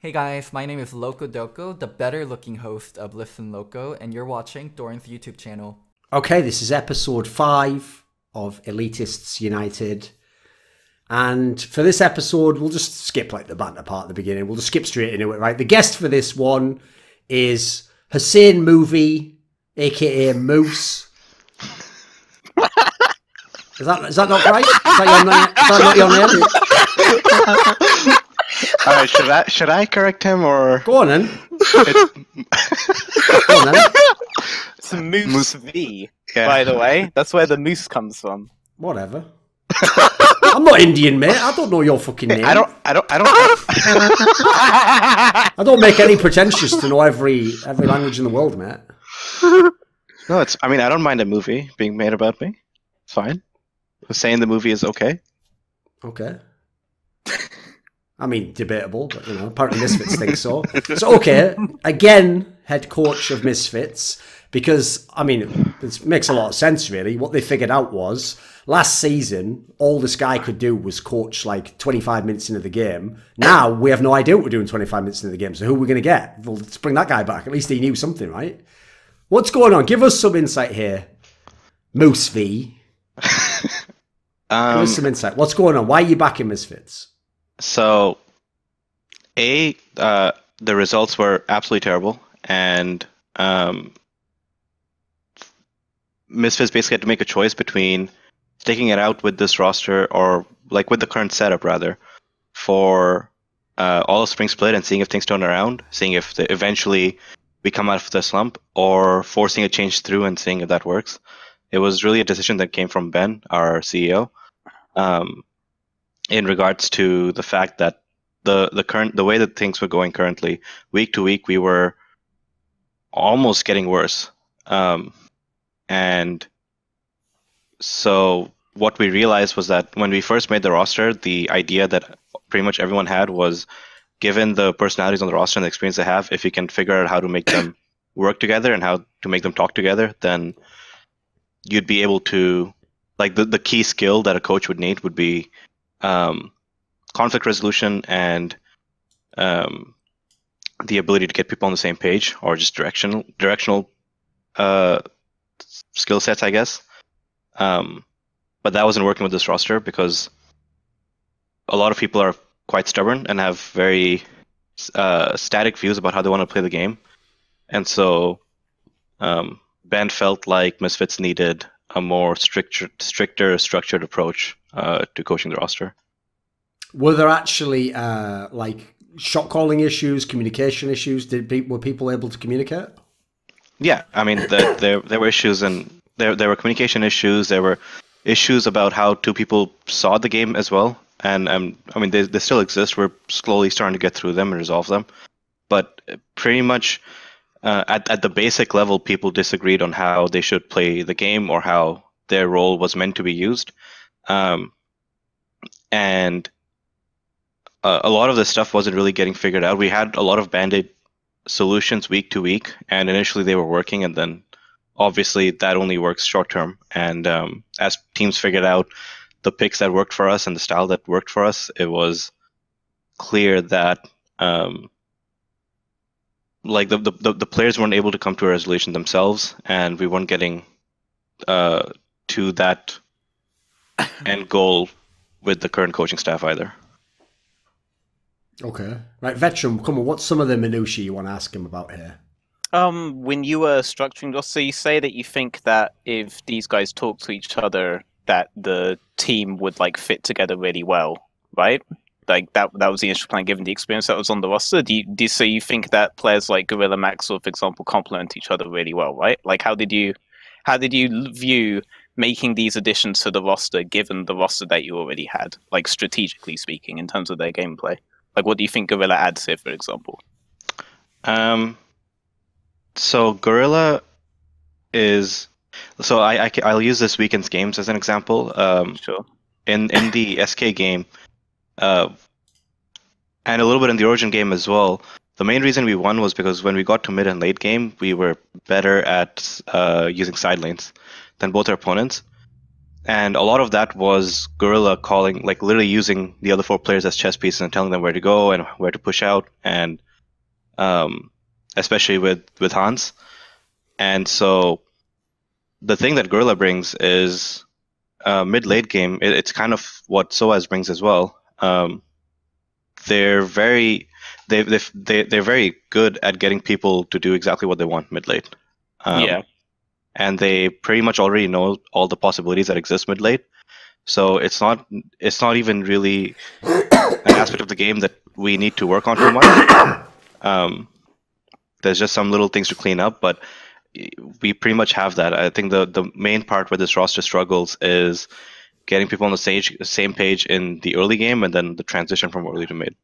Hey guys, my name is Loco Doco, the better looking host of Listen Loco, and you're watching Thorin's YouTube channel. Okay, this is episode 5 of Elitists United. And for this episode, we'll just skip like the banter part at the beginning. We'll just skip straight into it, right? The guest for this one is Hussein Movie, aka Moose. Is that not right? Is that not your name? Alright, should I correct him or Go on then. Go on then. It's a Moose V, by the way. That's where the moose comes from. Whatever. I'm not Indian, mate. I don't know your fucking name. I don't I don't make any pretentious to know every language in the world, mate. No, I don't mind a movie being made about me. It's fine. Saying the movie is okay. Okay. I mean, debatable, but apparently Misfits think so. So, okay, again, head coach of Misfits, because, it makes a lot of sense, really. What they figured out was, last season, all this guy could do was coach, 25 minutes into the game. Now, we have no idea what we're doing 25 minutes into the game, so who are we going to get? Well, let's bring that guy back. At least he knew something, right? What's going on? Give us some insight here. Moose V. Give us some insight. What's going on? Why are you back in Misfits? So, the results were absolutely terrible, and Misfits basically had to make a choice between sticking it out with this roster, or with the current setup rather, for all of spring split and seeing if things turn around, seeing if eventually we come out of the slump, or forcing a change through and seeing if that works. It was really a decision that came from Ben, our CEO. In regards to the fact that the way that things were going currently, week to week, we were almost getting worse. And so what we realized was that when we first made the roster, the idea that pretty much everyone had was, given the personalities on the roster and the experience they have, if you can figure out how to make them work together and how to make them talk together, then you'd be able to, the key skill that a coach would need would be conflict resolution and the ability to get people on the same page, or just directional skill sets, I guess. But that wasn't working with this roster because a lot of people are quite stubborn and have very static views about how they want to play the game. And so Ben felt like Misfits needed a more stricter, structured approach to coaching the roster. Were there actually shot calling issues, communication issues? Were people able to communicate? Yeah, there were issues, and there were communication issues. There were issues about how two people saw the game as well, and they still exist. We're slowly starting to get through them and resolve them, but pretty much at the basic level, people disagreed on how they should play the game or how their role was meant to be used. And a lot of this stuff wasn't really getting figured out. We had a lot of band-aid solutions week to week, and initially they were working, and then obviously that only works short term. And as teams figured out the picks that worked for us and the style that worked for us, it was clear that the players weren't able to come to a resolution themselves, and we weren't getting to that end goal with the current coaching staff either. Okay. Right, Veteran, come on, what's some of the minutiae you want to ask him about here? When you were structuring this, so you say that you think that if these guys talk to each other, that the team would fit together really well, right? That was the initial plan, given the experience that was on the roster. So you think that players like Gorilla Maxwell, for example, complement each other really well, right? How did you view making these additions to the roster, given the roster that you already had, strategically speaking, in terms of their gameplay? What do you think Gorilla adds here, for example? So Gorilla is... So I'll use this weekend's games as an example. Sure. In the SK game, and a little bit in the Origin game as well, the main reason we won was because when we got to mid and late game, we were better at using side lanes than both our opponents. And a lot of that was Gorilla calling, like literally using the other 4 players as chess pieces and telling them where to go and where to push out, and especially with Hans. And so the thing that Gorilla brings is mid-late game. It's kind of what Soaz brings as well. They're very they're very good at getting people to do exactly what they want mid-late. And they pretty much already know all the possibilities that exist mid-late. So it's not even really an aspect of the game that we need to work on too much. There's just some little things to clean up, but we pretty much have that. I think the main part where this roster struggles is getting people on the same page in the early game, and then the transition from early to mid.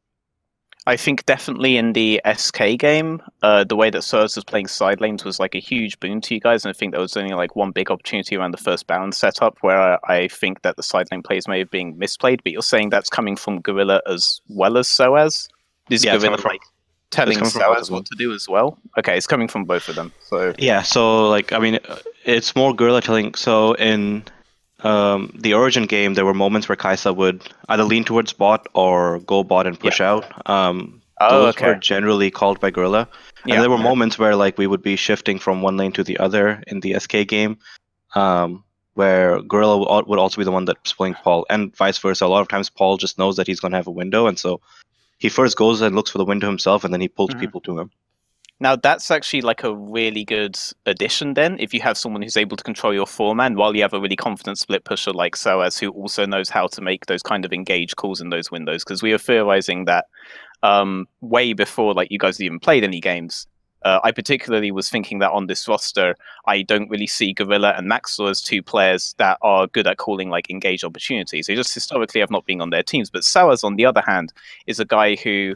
I think definitely in the SK game, the way that Soaz was playing side lanes was like a huge boon to you guys, and I think there was only like one big opportunity around the first Baron setup where I think that the side lane plays may have been misplayed, but you're saying that's coming from Gorilla as well as Soaz? Is Gorilla like telling Soaz what to do as well? Okay, it's coming from both of them. So yeah, so like I mean, it's more Gorilla telling. So in the Origin game, there were moments where Kaisa would either lean towards bot or go bot and push out. Those were generally called by Gorilla. And there were moments where like we would be shifting from one lane to the other in the SK game, where Gorilla would also be the one that's playing Paul, and vice versa. A lot of times Paul just knows that he's going to have a window, and so he first goes and looks for the window himself, and then he pulls people to him. Now, that's actually like a really good addition then, if you have someone who's able to control your 4-man while you have a really confident split pusher like Soaz, who also knows how to make those kind of engage calls in those windows. Because we were theorizing that way before like you guys even played any games. I particularly was thinking that on this roster, I don't really see Gorilla and Maxwell as 2 players that are good at calling like engage opportunities. They just historically have not been on their teams. But Soaz, on the other hand, is a guy who...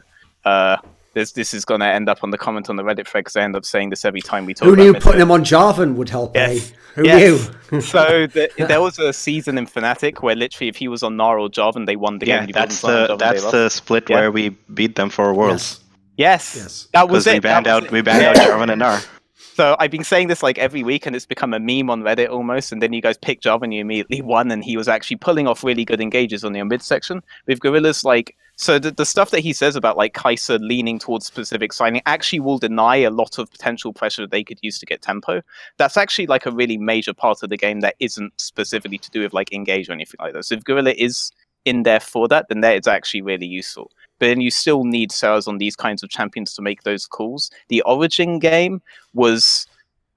This is going to end up on the comment on the Reddit thread because I end up saying this every time we talk about Who knew putting him on Jarvan would help, Who knew? So there was a season in Fnatic where literally if he was on Gnar or Jarvan, they won the game. That's the split where we beat them for Worlds. Yes. That was it. We banned out Jarvan and Gnar. So I've been saying this like every week, and it's become a meme on Reddit almost. And then you guys picked Jarvan, and you immediately won, and he was actually pulling off really good engages on the mid section with Gorilla's like. So the stuff that he says about like Kaisa leaning towards specific signing actually will deny a lot of potential pressure that they could use to get tempo. That's actually like a really major part of the game that isn't specifically to do with like engage or anything like that. So if Gorilla is in there for that, then that is actually really useful. But then you still need Soaz on these kinds of champions to make those calls. The Origin game was...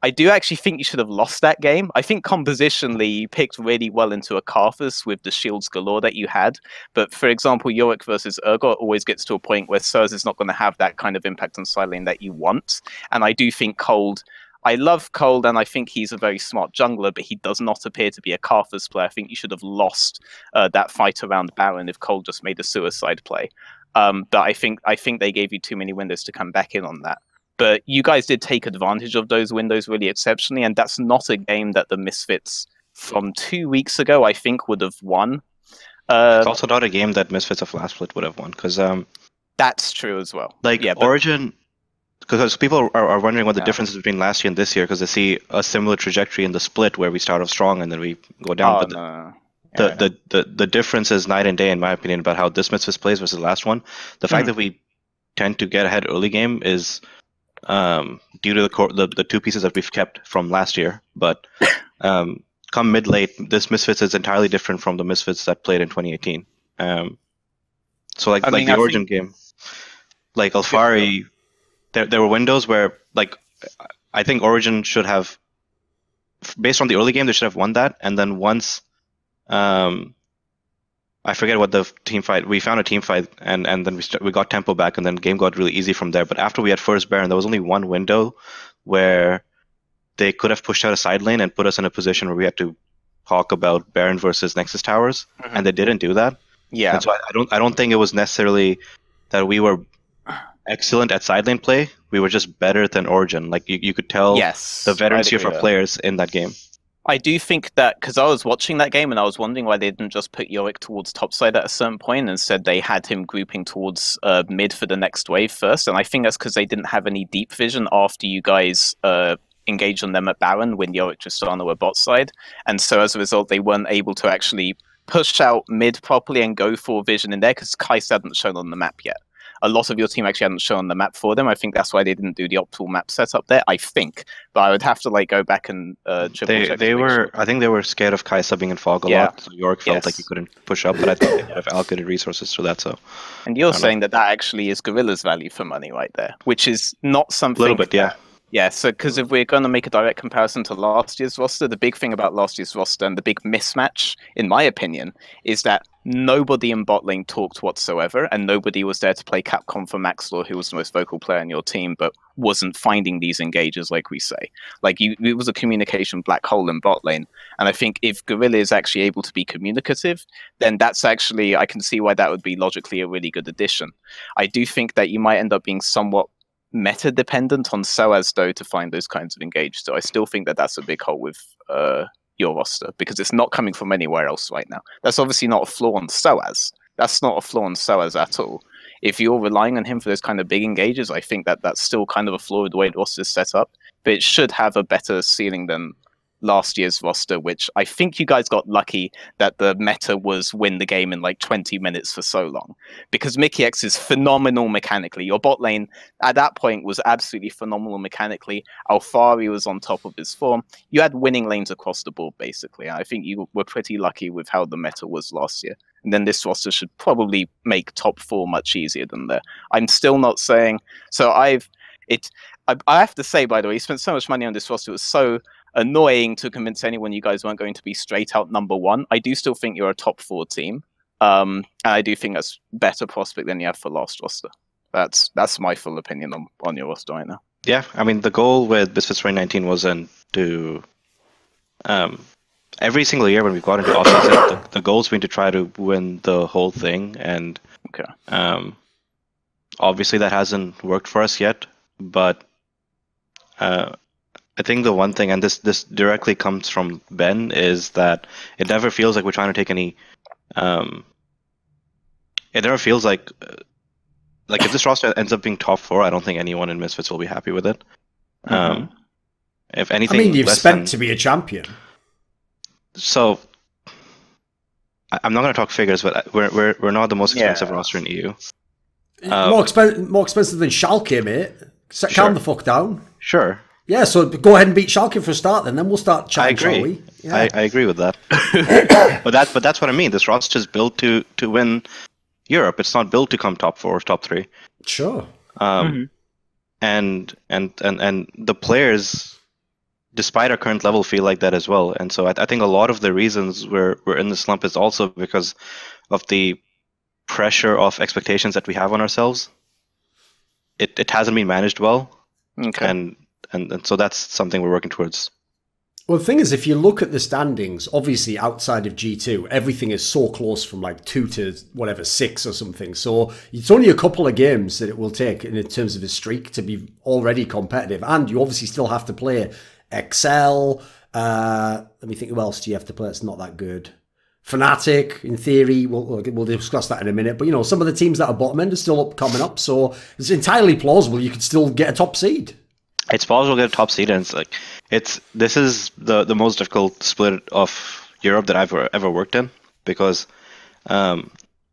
I do actually think you should have lost that game. I think compositionally you picked really well into a Karthus with the shields galore that you had. But for example, Yorick versus Urgot always gets to a point where Soaz is not going to have that kind of impact on side lane that you want. And I do think Cold... I love Cold, and I think he's a very smart jungler, but he does not appear to be a Karthus player. I think you should have lost that fight around Baron if Cold just made a suicide play. But I think they gave you too many windows to come back in on that. But you guys did take advantage of those windows really exceptionally, and that's not a game that the Misfits from 2 weeks ago, I think, would have won. It's also not a game that Misfits of last split would have won, because... that's true as well. Like, yeah, Origin... Because people are wondering what the difference is between last year and this year, because they see a similar trajectory in the split where we start off strong and then we go down. The difference is night and day, in my opinion, about how this Misfits plays versus the last one. The fact that we tend to get ahead early game is... due to the 2 pieces that we've kept from last year, but come mid-late, this Misfits is entirely different from the Misfits that played in 2018. So the Origin game, like Alfari, there were windows where like I think Origin should have, based on the early game, they should have won that, and then once I forget what the team fight. We found a team fight, and then we got tempo back, and then the game got really easy from there. But after we had first Baron, there was only one window where they could have pushed out a side lane and put us in a position where we had to talk about Baron versus Nexus towers, and they didn't do that. Yeah. And so I don't think it was necessarily that we were excellent at side lane play. We were just better than Origin. Like you could tell the veterancy of our players in that game. I do think that, because I was watching that game and I was wondering why they didn't just put Yorick towards topside at a certain point, and instead they had him grouping towards mid for the next wave first. And I think that's because they didn't have any deep vision after you guys engage on them at Baron when Yorick Tristana were bot side, and so as a result they weren't able to actually push out mid properly and go for vision in there because Kais hadn't shown on the map yet. A lot of your team actually hadn't shown the map for them. I think that's why they didn't do the optimal map setup there, I think. But I would have to go back and triple check. I think they were scared of Kaisa being in fog a lot, so Yorick felt like he couldn't push up, but I think they would have allocated resources for that. So, and you're saying that actually is Gorilla's value for money right there, which is not something... A little bit, yeah. Yeah, so because if we're going to make a direct comparison to last year's roster, the big thing about last year's roster and the big mismatch, in my opinion, is that nobody in bot lane talked whatsoever, and nobody was there to play Capcom for Maxlor, who was the most vocal player in your team, but wasn't finding these engages, like we say. It was a communication black hole in bot lane, and I think if Gorilla is actually able to be communicative, then that's actually, I can see why that would be logically a really good addition. I do think that you might end up being somewhat meta dependent on SOAS though to find those kinds of engages. So I still think that that's a big hole with your roster because it's not coming from anywhere else right now. That's obviously not a flaw on SOAS. That's not a flaw on SOAS at all. If you're relying on him for those kind of big engages, I think that that's still kind of a flaw with the way the roster is set up. But it should have a better ceiling than last year's roster, which I think you guys got lucky that the meta was win the game in 20 minutes for so long. Because Mickey X is phenomenal mechanically. Your bot lane at that point was absolutely phenomenal mechanically. Alfari was on top of his form. You had winning lanes across the board, basically. I think you were pretty lucky with how the meta was last year. And then this roster should probably make top 4 much easier than there. I'm still not saying... So I have to say, by the way, you spent so much money on this roster. It was so annoying to convince anyone you guys weren't going to be straight out number 1. I do still think you're a top 4 team. And I do think that's better prospect than you have for last roster. That's my full opinion on your roster right now. Yeah, I mean, the goal with Misfits 2019 wasn't to... every single year when we got into offseason, the goal's been to try to win the whole thing. And obviously that hasn't worked for us yet. But... I think the one thing, and this directly comes from Ben, is that it never feels like we're trying to take any. It never feels like if this roster ends up being top 4, I don't think anyone in Misfits will be happy with it. If anything, I mean, you've spent to be a champion. So I'm not going to talk figures, but we're not the most expensive roster in EU. More expensive than Schalke, mate. Calm the fuck down. Sure. Yeah, so go ahead and beat Schalke for a start, then we'll start chatting, shall we? Yeah. I agree with that. but that's what I mean. This roster is built to win Europe. It's not built to come top 4 or top 3. Sure. And the players, despite our current level, feel like that as well. And so I think a lot of the reasons we're in the slump is also because of the pressure of expectations that we have on ourselves. It hasn't been managed well. Okay. And so that's something we're working towards. Well, the thing is, if you look at the standings, obviously outside of G2, everything is so close from 2 to 6 or something. So it's only a couple of games that it will take in terms of a streak to be already competitive. And you obviously still have to play Excel. Let me think, who else do you have to play? It's not that good. Fnatic, in theory, we'll discuss that in a minute. But, some of the teams that are bottom end are still coming up. So it's entirely plausible you could still get a top seed. It's possible to get a top seed, and this is the most difficult split of Europe that I've ever worked in because well,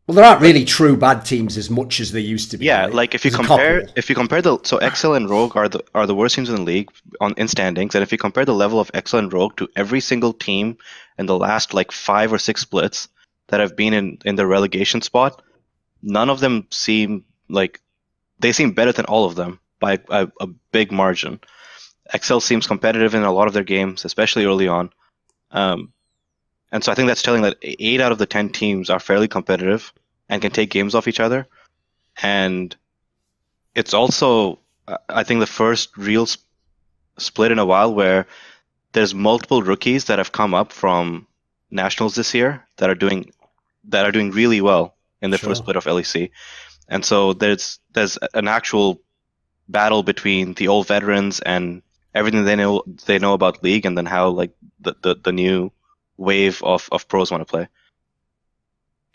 there aren't really true bad teams as much as they used to be. Yeah, right? if you compare Excel and Rogue are the worst teams in the league in standings, and if you compare the level of Excel and Rogue to every single team in the last 5 or 6 splits that have been in the relegation spot, none of them seem they seem better than all of them by a big margin. Excel seems competitive in a lot of their games, especially early on. And so I think that's telling that 8 out of the 10 teams are fairly competitive and can take games off each other. And it's also, I think, the first real split in a while where there's multiple rookies that have come up from nationals this year that are doing really well in the first split of LEC. And so there's an actual battle between the old veterans and everything they know about League, and then how the new wave of pros want to play.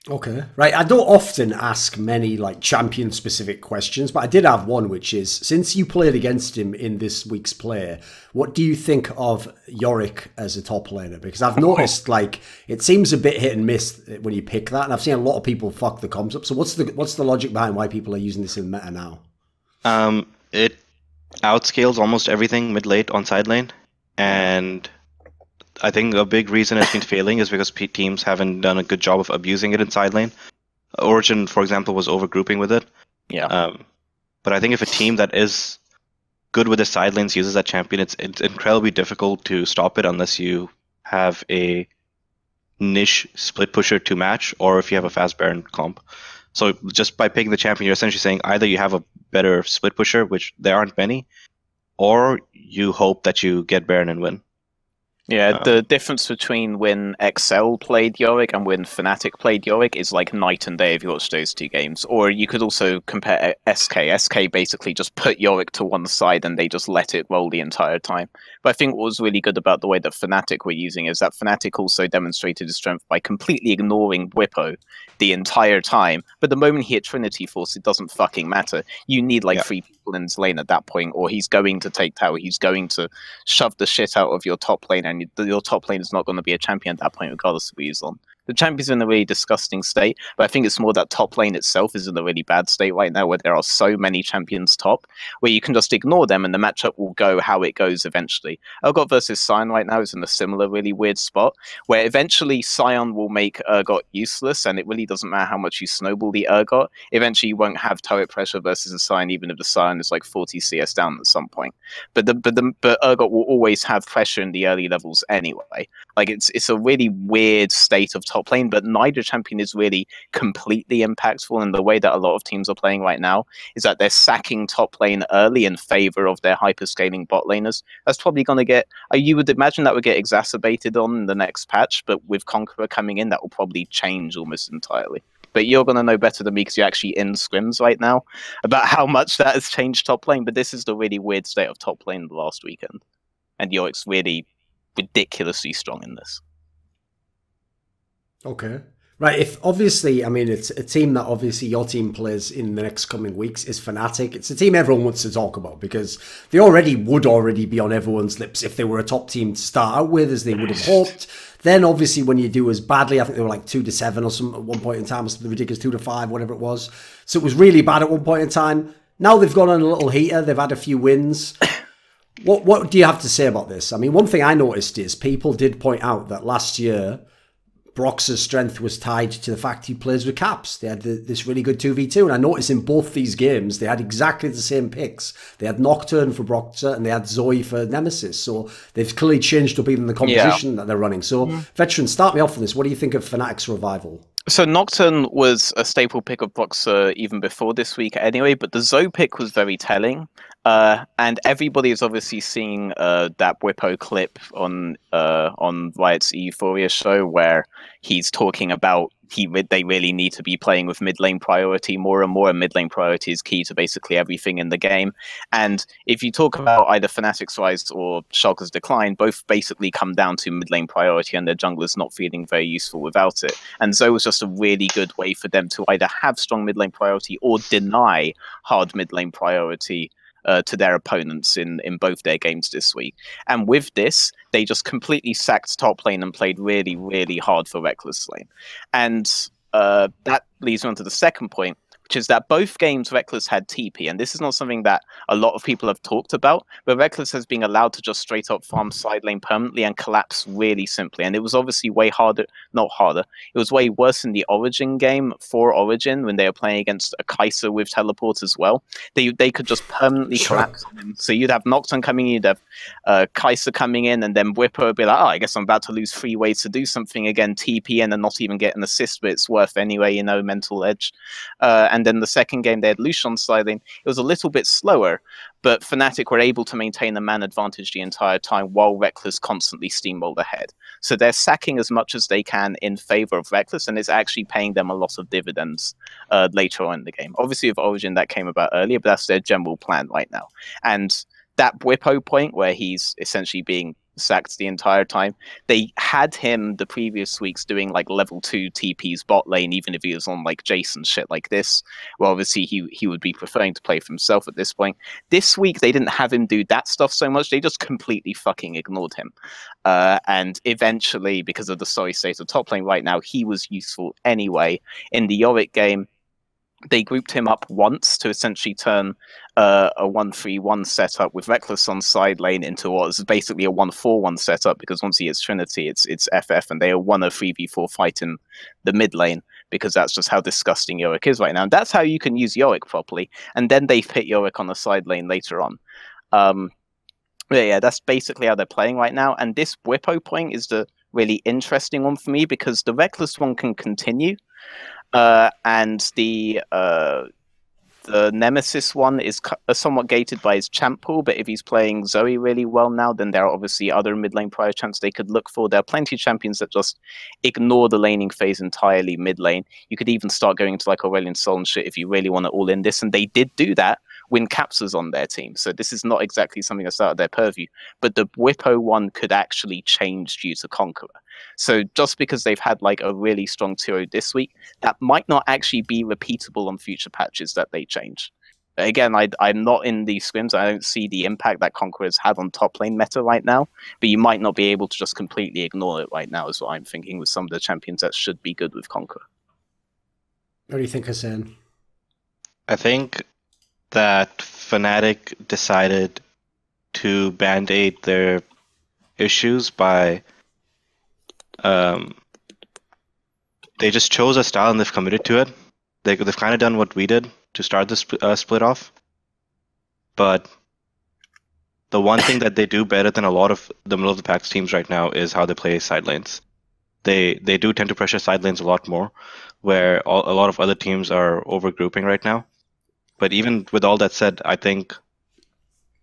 Okay, right. I don't often ask many like champion specific questions, but I did have one, which is, since you played against him in this week's play, what do you think of Yorick as a top laner? Because I've noticed like it seems a bit hit and miss when you pick that, and I've seen a lot of people fuck the comms up. So what's the logic behind why people are using this in meta now? It outscales almost everything mid late on side lane, and I think a big reason it's been failing is because teams haven't done a good job of abusing it in side lane. Origin, for example, was overgrouping with it. Yeah. But I think if a team that is good with the side lanes uses that champion, it's incredibly difficult to stop it unless you have a niche split pusher to match, or if you have a fast Baron comp. So just by picking the champion, you're essentially saying either you have a better split pusher, which there aren't many, or you hope that you get Baron and win. Yeah, the difference between when Excel played Yorick and when Fnatic played Yorick is like night and day if you watch those two games. Or you could also compare SK. SK basically just put Yorick to one side and they just let it roll the entire time. But I think what was really good about the way that Fnatic were using is that Fnatic also demonstrated his strength by completely ignoring Whippo the entire time. But the moment he hit Trinity Force, it doesn't fucking matter. You need like 3 people in his lane at that point, or he's going to take tower. He's going to shove the shit out of your top lane, and your top lane is not going to be a champion at that point, regardless of who he's on. The champion's in a really disgusting state, but I think it's more that top lane itself is in a really bad state right now, where there are so many champions top, where you can just ignore them and the matchup will go how it goes eventually. Urgot versus Sion right now is in a similar really weird spot, where eventually Sion will make Urgot useless, and it really doesn't matter how much you snowball the Urgot. Eventually you won't have turret pressure versus a Sion, even if the Sion is like 40 CS down at some point. But Urgot will always have pressure in the early levels anyway. Like it's a really weird state of top lane, but neither champion is really completely impactful. And the way that a lot of teams are playing right now is that they're sacking top lane early in favor of their hyperscaling bot laners. That's probably going to get, you would imagine that would get exacerbated on the next patch, but with Conqueror coming in, that will probably change almost entirely. But you're going to know better than me because you're actually in scrims right now about how much that has changed top lane. But this is the really weird state of top lane the last weekend. And Yorick's really ridiculously strong in this. Okay. Right, if obviously, I mean, it's a team that obviously your team plays in the next coming weeks is Fnatic. It's a team everyone wants to talk about because they would already be on everyone's lips if they were a top team to start out with, as they would have hoped. Then obviously when you do as badly, I think they were like 2-7 or something at one point in time, or something ridiculous, 2-5, whatever it was. So it was really bad at one point in time. Now they've gone on a little heater. They've had a few wins. What do you have to say about this? I mean, one thing I noticed is people did point out that last year Brox's strength was tied to the fact he plays with Caps. They had this really good 2v2, and I noticed in both these games they had exactly the same picks. They had Nocturne for Broxa and they had Zoe for Nemesis, so they've clearly changed up even the composition that they're running. So, Veteran, start me off on this. What do you think of Fnatic's revival? So Nocturne was a staple pick of Broxa even before this week anyway, but the Zoe pick was very telling. And everybody is obviously seeing that Whippo clip on Riot's Euphoria show where he's talking about they really need to be playing with mid lane priority more and more, and mid lane priority is key to basically everything in the game. And if you talk about either Fnatic's rise or Schalke's decline, both basically come down to mid lane priority and their junglers not feeling very useful without it. And Zoe was just a really good way for them to either have strong mid lane priority or deny hard mid lane priority to their opponents in both their games this week. And with this, they just completely sacked top lane and played really, really hard for Reckless lane. And that leads on to the second point, which is that both games Reckless had TP, and this is not something that a lot of people have talked about, but Reckless has been allowed to just straight up farm side lane permanently and collapse really simply. And it was obviously way harder, not harder, it was way worse in the Origin game for Origin when they were playing against a Kai'Sa with teleport as well. They could just permanently collapse on him. So you'd have Nocturne coming in, you'd have Kai'Sa coming in, and then Whippo would be like, oh, I guess I'm about to lose 3 ways to do something again, TP in and not even get an assist, but it's worth anyway, you know, mental edge. And then the second game, they had Lucian side lane. It was a little bit slower, but Fnatic were able to maintain a man advantage the entire time while Reckless constantly steamrolled ahead. So they're sacking as much as they can in favor of Reckless, and it's actually paying them a lot of dividends later on in the game. Obviously, with Origin, that came about earlier, but that's their general plan right now. And that Whippo point where he's essentially being sacked the entire time. They had him the previous weeks doing like level 2 TPs bot lane, even if he was on like Jason shit like this. Well, obviously he would be preferring to play for himself at this point. This week they didn't have him do that stuff so much. They just completely fucking ignored him. And eventually, because of the sorry state of top lane right now, he was useful anyway. In the Yorick game, they grouped him up once to essentially turn a 1-3-1 setup with Reckless on side lane into what is basically a 1-4-1 setup, because once he hits Trinity, it's FF, and they are 1-3v4 fight in the mid lane, because that's just how disgusting Yorick is right now. And that's how you can use Yorick properly. And then they put Yorick on the side lane later on. Yeah, that's basically how they're playing right now. And this Whippo point is the really interesting one for me, because the Reckless one can continue. And the Nemesis one is somewhat gated by his champ pool, but if he's playing Zoe really well now, then there are obviously other mid lane prior champs they could look for. There are plenty of champions that just ignore the laning phase entirely mid lane. You could even start going into like Aurelion Sol and shit if you really want to all in this, and they did do that when Caps was on their team. So this is not exactly something that's out of their purview, but the Whippo one could actually change due to Conqueror. So just because they've had like a really strong 2-0 this week, that might not actually be repeatable on future patches that they change. Again, I'm not in these scrims. I don't see the impact that Conqueror has had on top lane meta right now, but you might not be able to just completely ignore it right now, is what I'm thinking with some of the champions that should be good with Conqueror. What do you think, Hassan? I think that Fnatic decided to band-aid their issues by they just chose a style and they've committed to it. They've kind of done what we did to start the split off. But the one thing that they do better than a lot of the middle of the pack teams right now is how they play side lanes. They do tend to pressure side lanes a lot more, where a lot of other teams are overgrouping right now. But even with all that said, I think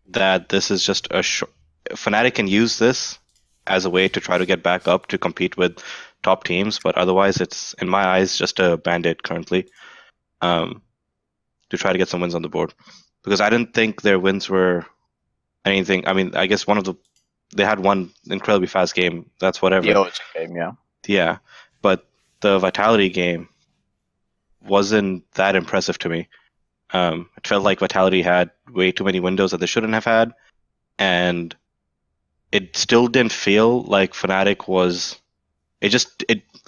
that this is just Fnatic can use this as a way to try to get back up to compete with top teams, but otherwise it's, in my eyes, just a band-aid currently to try to get some wins on the board. Because I didn't think their wins were anything. I mean, I guess they had one incredibly fast game. That's whatever. The OllieJ game, yeah. Yeah, but the Vitality game wasn't that impressive to me. It felt like Vitality had way too many windows that they shouldn't have had, and it still didn't feel like Fnatic was.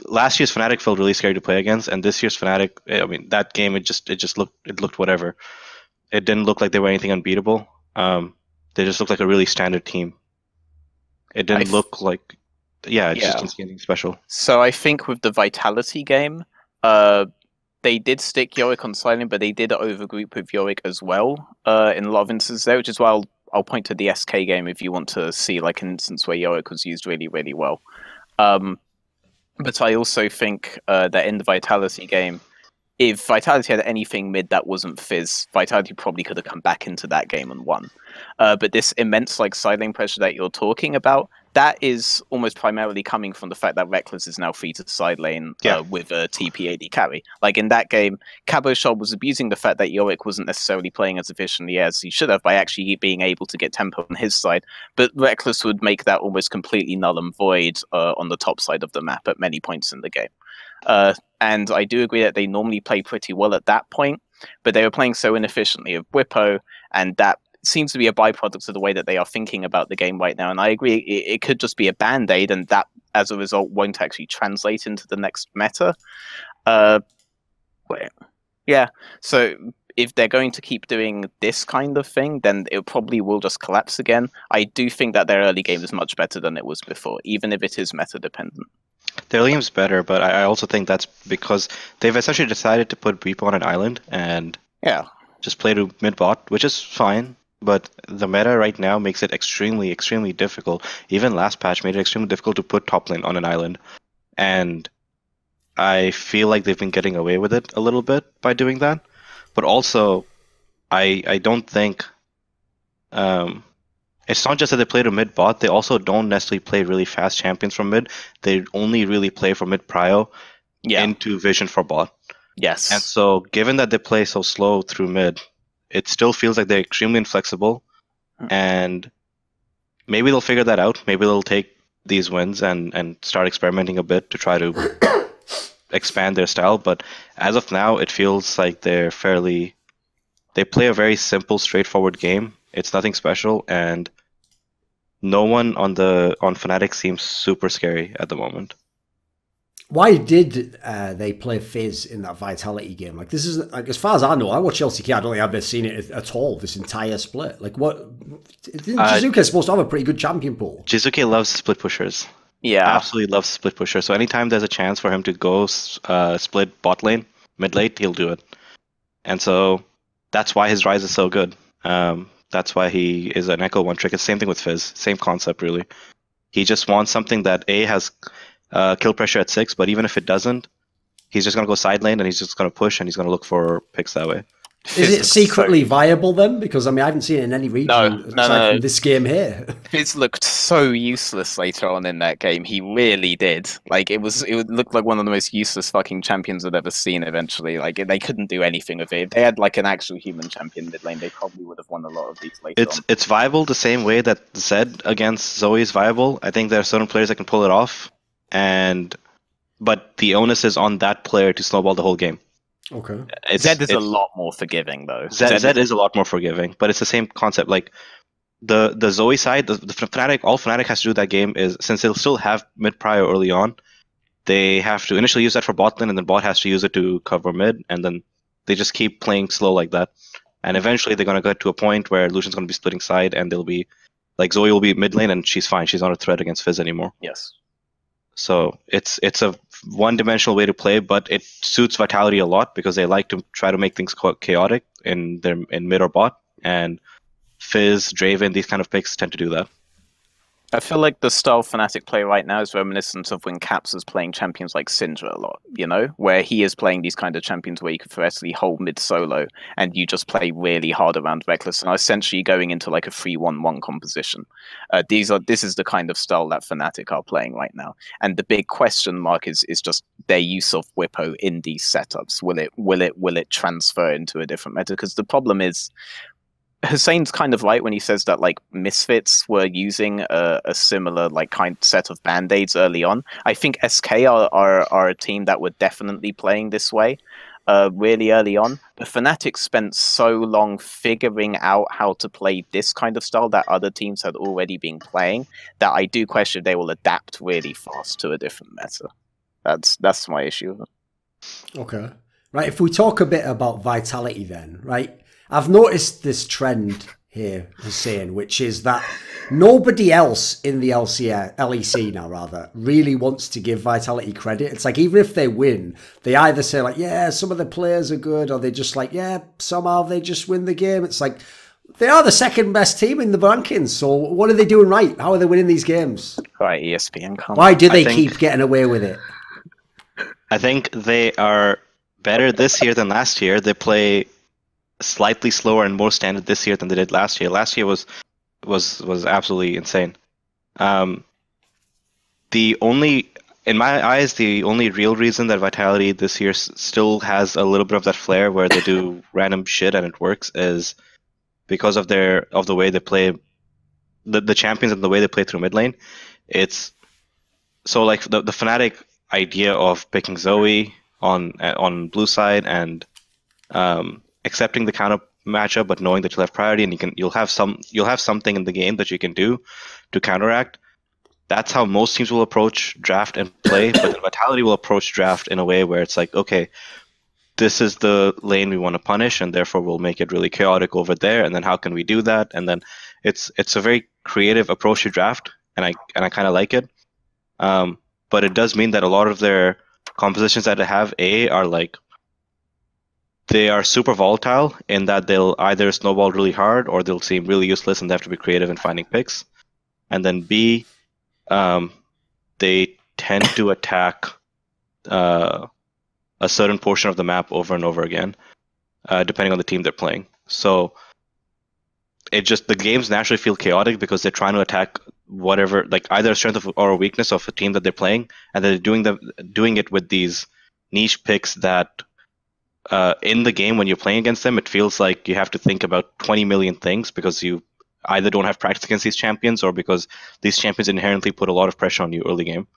Last year's Fnatic felt really scary to play against, and this year's Fnatic, I mean, that game it looked whatever. It didn't look like they were anything unbeatable. They just looked like a really standard team. It didn't look like, just didn't see anything special. So I think with the Vitality game, they did stick Yorick on silent, but they did overgroup with Yorick as well in a lot of instances there, which is why I'll point to the SK game if you want to see like an instance where Yorick was used really, really well. But I also think that in the Vitality game, if Vitality had anything mid that wasn't Fizz, Vitality probably could have come back into that game and won. But this immense like side lane pressure that you're talking about, that is almost primarily coming from the fact that Reckless is now free to side lane with a TP-AD carry. Like in that game, Cabochon was abusing the fact that Yorick wasn't necessarily playing as efficiently as he should have by actually being able to get tempo on his side, but Reckless would make that almost completely null and void on the top side of the map at many points in the game. And I do agree that they normally play pretty well at that point, but they were playing so inefficiently with Whippo, and that seems to be a byproduct of the way that they are thinking about the game right now. And I agree, it could just be a band-aid, and that, as a result, won't actually translate into the next meta. So if they're going to keep doing this kind of thing, then it probably will just collapse again. I do think that their early game is much better than it was before, even if it is meta-dependent. Their early game's better, but I also think that's because they've essentially decided to put Reaper on an island and just play to mid-bot, which is fine. But the meta right now makes it extremely, extremely difficult. Even last patch made it extremely difficult to put top lane on an island. And I feel like they've been getting away with it a little bit by doing that. But also, I don't think... it's not just that they play to mid-bot, they also don't necessarily play really fast champions from mid. They only really play from mid-prio into vision for bot. Yes. And so, given that they play so slow through mid, it still feels like they're extremely inflexible, and maybe they'll figure that out. Maybe they'll take these wins and start experimenting a bit to try to expand their style. But as of now, it feels like they play a very simple, straightforward game. It's nothing special, and no one on Fnatic seems super scary at the moment. Why did they play Fizz in that Vitality game? Like, this is, like, as far as I know, I watch LCK. I don't think I've ever seen it at all. This entire split. Like, what? Jizuke supposed to have a pretty good champion pool. Jizuke loves split pushers. Yeah, Absolutely loves split pushers. So anytime there's a chance for him to go split bot lane, mid lane, he'll do it. And so that's why his Rise is so good. That's why he is an Echo one trick. It's the same thing with Fizz. Same concept, really. He just wants something that has kill pressure at 6, but even if it doesn't, he's just going to go side lane and he's just going to push and he's going to look for picks that way. Is it secretly viable then? Because, I mean, I haven't seen it in any region aside from this game here. Fizz looked so useless later on in that game. He really did. Like, it looked like one of the most useless fucking champions I've ever seen eventually. Like, they couldn't do anything with it. If they had, like, an actual human champion mid lane, they probably would have won a lot of these later on. It's viable the same way that Zed against Zoe is viable. I think there are certain players that can pull it off, but the onus is on that player to snowball the whole game. Okay. Zed is a lot more forgiving, though. Zed is a lot more forgiving, but it's the same concept. Like the Zoe side, the Fnatic, all Fnatic has to do that game is, since they'll still have mid prior early on, they have to initially use that for bot lane, and then bot has to use it to cover mid, and then they just keep playing slow like that. And eventually they're going to get to a point where Lucian's going to be splitting side, and they'll be like, Zoe will be mid lane, and she's fine. She's not a threat against Fizz anymore. Yes. So it's a one-dimensional way to play, but it suits Vitality a lot because they like to try to make things chaotic in mid or bot, and Fizz, Draven, these kind of picks tend to do that. I feel like the style Fnatic play right now is reminiscent of when Caps was playing champions like Syndra a lot, you know? Where he is playing these kind of champions where you can theoretically hold mid solo and you just play really hard around Reckless and are essentially going into like a 3-1-1 composition. This is the kind of style that Fnatic are playing right now. And the big question mark is just their use of Whippo in these setups. Will it transfer into a different meta? Because the problem is, Hussein's kind of right when he says that like Misfits were using a similar like kind set of band-aids early on. I think SK are a team that were definitely playing this way really early on. The Fnatic spent so long figuring out how to play this kind of style that other teams had already been playing that I do question if they will adapt really fast to a different meta. That's my issue. Okay. Right, if we talk a bit about Vitality then, right? I've noticed this trend here, Hussein, which is that nobody else in the LEC now, rather, really wants to give Vitality credit. It's like, even if they win, they either say like, yeah, some of the players are good, or they just like, yeah, somehow they just win the game. It's like, they are the second best team in the rankings, so what are they doing right? How are they winning these games? Right, ESPN. Why do they keep getting away with it? I think they are better this year than last year. They play slightly slower and more standard this year than they did last year. Last year was absolutely insane. In my eyes, the only real reason that Vitality this year still has a little bit of that flair where they do random shit and it works is because of the way they play the champions and the way they play through mid lane. It's so like the Fnatic idea of picking Zoe on blue side and accepting the counter matchup, but knowing that you'll have priority and you'll have something in the game that you can do to counteract. That's how most teams will approach draft and play, but then Vitality will approach draft in a way where it's like, okay, this is the lane we want to punish, and therefore we'll make it really chaotic over there. And then how can we do that? And then it's a very creative approach to draft, and I kind of like it. But it does mean that a lot of their compositions that they have are like, they are super volatile in that they'll either snowball really hard or they'll seem really useless and they have to be creative in finding picks. And then B, they tend to attack a certain portion of the map over and over again, depending on the team they're playing. So the games naturally feel chaotic because they're trying to attack whatever, like either a strength or a weakness of a team that they're playing, and they're doing it with these niche picks that in the game when you're playing against them, it feels like you have to think about 20 million things because either don't have practice against these champions or because these champions inherently put a lot of pressure on you early game.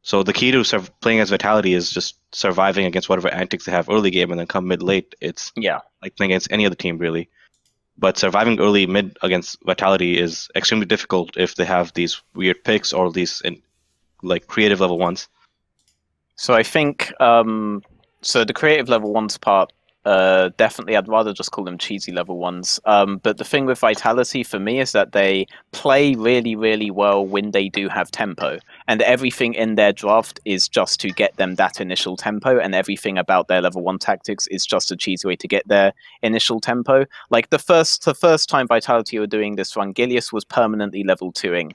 So the key to playing as Vitality is just surviving against whatever antics they have early game, and then come mid-late, it's like playing against any other team, really. But surviving early mid against Vitality is extremely difficult if they have these weird picks or these like creative level ones. So I think so the creative level ones part, definitely I'd rather just call them cheesy level ones. But the thing with Vitality for me is that they play really, really well when they do have tempo. And everything in their draft is just to get them that initial tempo, and everything about their level 1 tactics is just a cheesy way to get their initial tempo. Like the first time Vitality were doing this run, Gilius was permanently level 2ing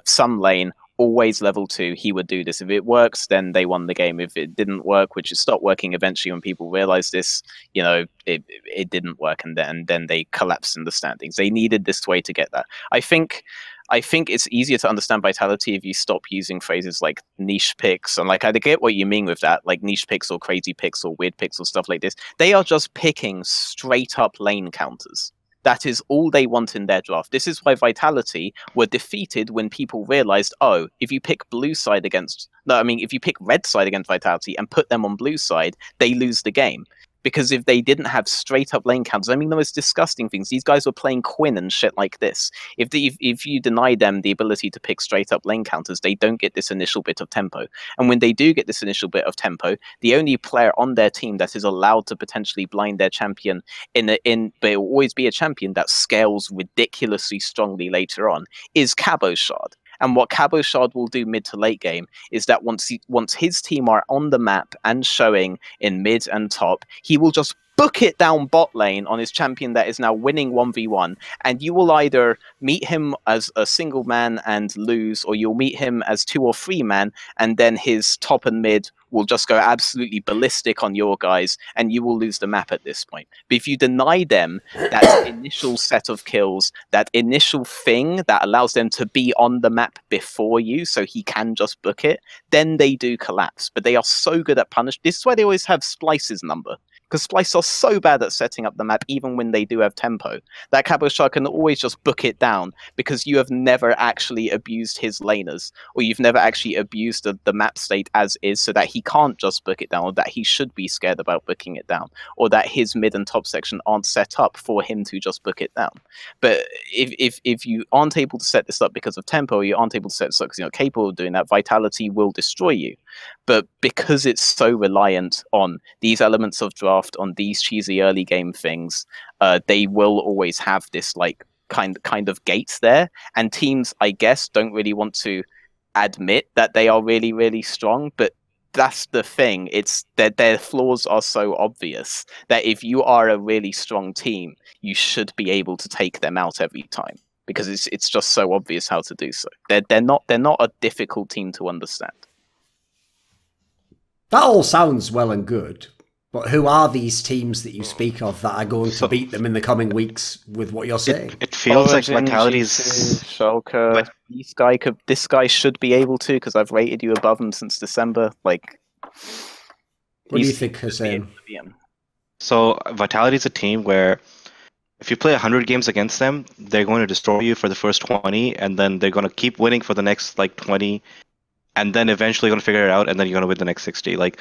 some lane, always level 2. He would do this. If it works, then they won the game. If it didn't work, which it stopped working eventually when people realized this, you know, it didn't work, and then they collapsed in the standings. They needed this way to get that. I think it's easier to understand Vitality if you stop using phrases like niche picks, and like I get what you mean with that, like niche picks or crazy picks or weird picks or stuff like this. They are just picking straight up lane counters. That is all they want in their draft. This is why Vitality were defeated when people realized, oh, if you pick if you pick red side against Vitality and put them on blue side, they lose the game. Because if they didn't have straight up lane counters, I mean, the most disgusting things, these guys were playing Quinn and shit like this. If you deny them the ability to pick straight up lane counters, they don't get this initial bit of tempo. And when they do get this initial bit of tempo, the only player on their team that is allowed to potentially blind their champion but it will always be a champion that scales ridiculously strongly later on, is Cabochard. And what Cabochard will do mid to late game is that once his team are on the map and showing in mid and top, he will just book it down bot lane on his champion that is now winning 1v1, and you will either meet him as a single man and lose, or you'll meet him as 2 or 3 man, and then his top and mid will just go absolutely ballistic on your guys, and you will lose the map at this point. But if you deny them that initial set of kills, that initial thing that allows them to be on the map before you, so he can just book it, then they do collapse. But they are so good at punish. This is why they always have Splice's number. Because Splice are so bad at setting up the map, even when they do have tempo, that Cabochard can always just book it down, because you have never actually abused his laners, or you've never actually abused the map state as is, so that he can't just book it down, or that he should be scared about booking it down, or that his mid and top section aren't set up for him to just book it down. But if you aren't able to set this up because of tempo, or you aren't able to set this up because you're not capable of doing that, Vitality will destroy you. But because it's so reliant on these elements of draft, on these cheesy early game things, they will always have this like kind of gates there. And teams, I guess, don't really want to admit that they are really, really strong. But that's the thing. It's that their flaws are so obvious that if you are a really strong team, you should be able to take them out every time, because it's just so obvious how to do so. They're not a difficult team to understand. That all sounds well and good, but who are these teams that you speak of that are going to beat them in the coming weeks with what you're saying? It feels like Origin, Vitality's... Shulker, this guy should be able to, because I've rated you above him since December. Like, what do you think, Hussein? So Vitality's a team where if you play 100 games against them, they're going to destroy you for the first 20, and then they're going to keep winning for the next like 20, and then eventually going to figure it out, and then you're going to win the next 60. Like,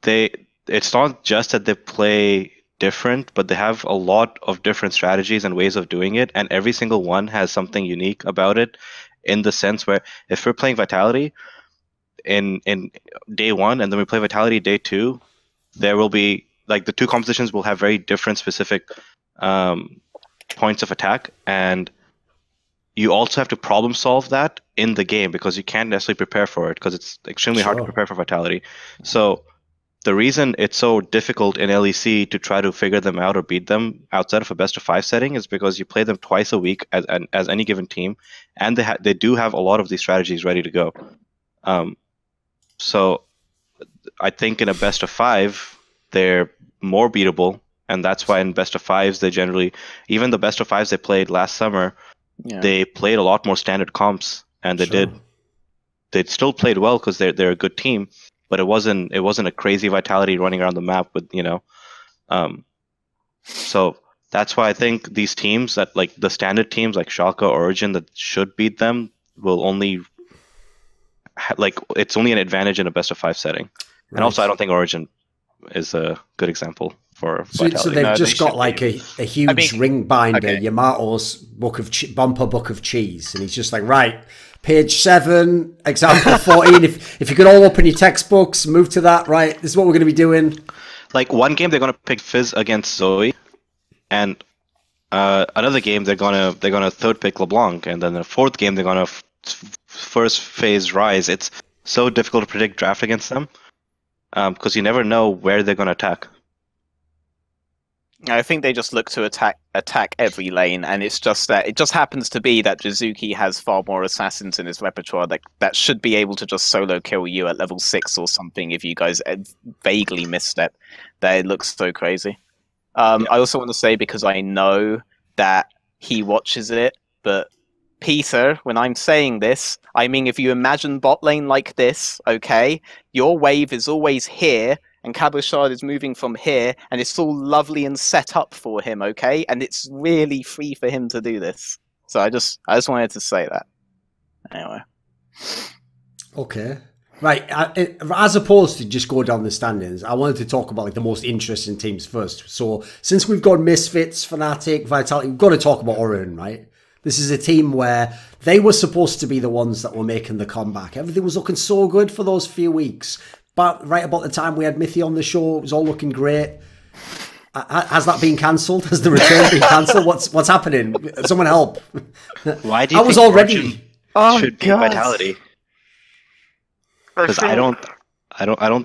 it's not just that they play different, but they have a lot of different strategies and ways of doing it, and every single one has something unique about it, in the sense where if we're playing Vitality in day 1, and then we play Vitality day 2, there will be, like, the two compositions will have very different specific points of attack, and you also have to problem solve that in the game, because you can't necessarily prepare for it, because it's extremely hard to prepare for Vitality. So the reason it's so difficult in LEC to try to figure them out or beat them outside of a best of 5 setting is because you play them twice a week as any given team, and they do have a lot of these strategies ready to go. So I think in a best of 5 they're more beatable, and that's why in best of 5s they generally, even the best of 5s they played last summer, they played a lot more standard comps, and they still played well because they're a good team, but it wasn't a crazy Vitality running around the map with, you know. So That's why I think these teams that like the standard teams like Schalke, Origin that should beat them will only it's only an advantage in a best of 5 setting. Right. And also, I don't think Origin is a good example for Vitality. So they've just got like a huge ring binder, Yamato's bumper book of cheese, and he's just like, right, page 7, example 14. if you could all open your textbooks, move to that. Right, this is what we're going to be doing. Like one game, they're going to pick Fizz against Zoe, and another game they're gonna third pick LeBlanc, and then the fourth game they're gonna first phase Rise. It's so difficult to predict draft against them because you never know where they're gonna attack. I think they just look to attack every lane, and it's just that it just happens to be that Jizuki has far more assassins in his repertoire that should be able to just solo kill you at level 6 or something if you guys vaguely misstep. That it looks so crazy. I also want to say, because I know that he watches it, but Peter, when I'm saying this, I mean if you imagine bot lane like this, okay, your wave is always here, and Cabochard is moving from here, and it's all lovely and set up for him, okay? And it's really free for him to do this. So I just wanted to say that. Anyway. Okay. Right, as opposed to just go down the standings, I wanted to talk about like the most interesting teams first. So since we've got Misfits, Fnatic, Vitality, we've got to talk about Orion, right? This is a team where they were supposed to be the ones that were making the comeback. Everything was looking so good for those few weeks. But right about the time we had Mithy on the show, it was all looking great. Has that been cancelled? Has the return been cancelled? What's happening? Someone help! Why do you I was already should be Vitality? Because I don't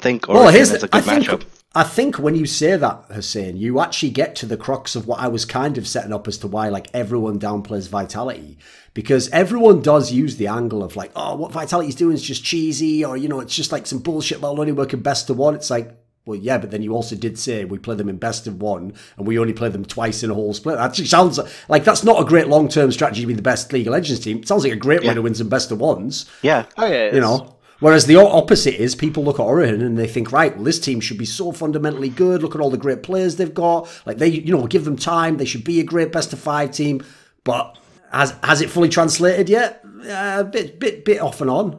think Origin is a good matchup. I think when you say that, Hussein, you actually get to the crux of what I was kind of setting up as to why like everyone downplays Vitality. Because everyone does use the angle of like, oh, what Vitality's doing is just cheesy, or, you know, it's just like some bullshit that'll only work in best of 1. It's like, well, yeah, but then you also did say we play them in best of 1 and we only play them twice in a whole split. That actually sounds like that's not a great long-term strategy to be the best League of Legends team. It sounds like a great way to win some best of 1s. Yeah. Oh, yeah. You know? Whereas the opposite is people look at Orion and they think, right, well, this team should be so fundamentally good. Look at all the great players they've got. Like, they, you know, give them time. They should be a great best of 5 team. But has it fully translated yet? A bit off and on.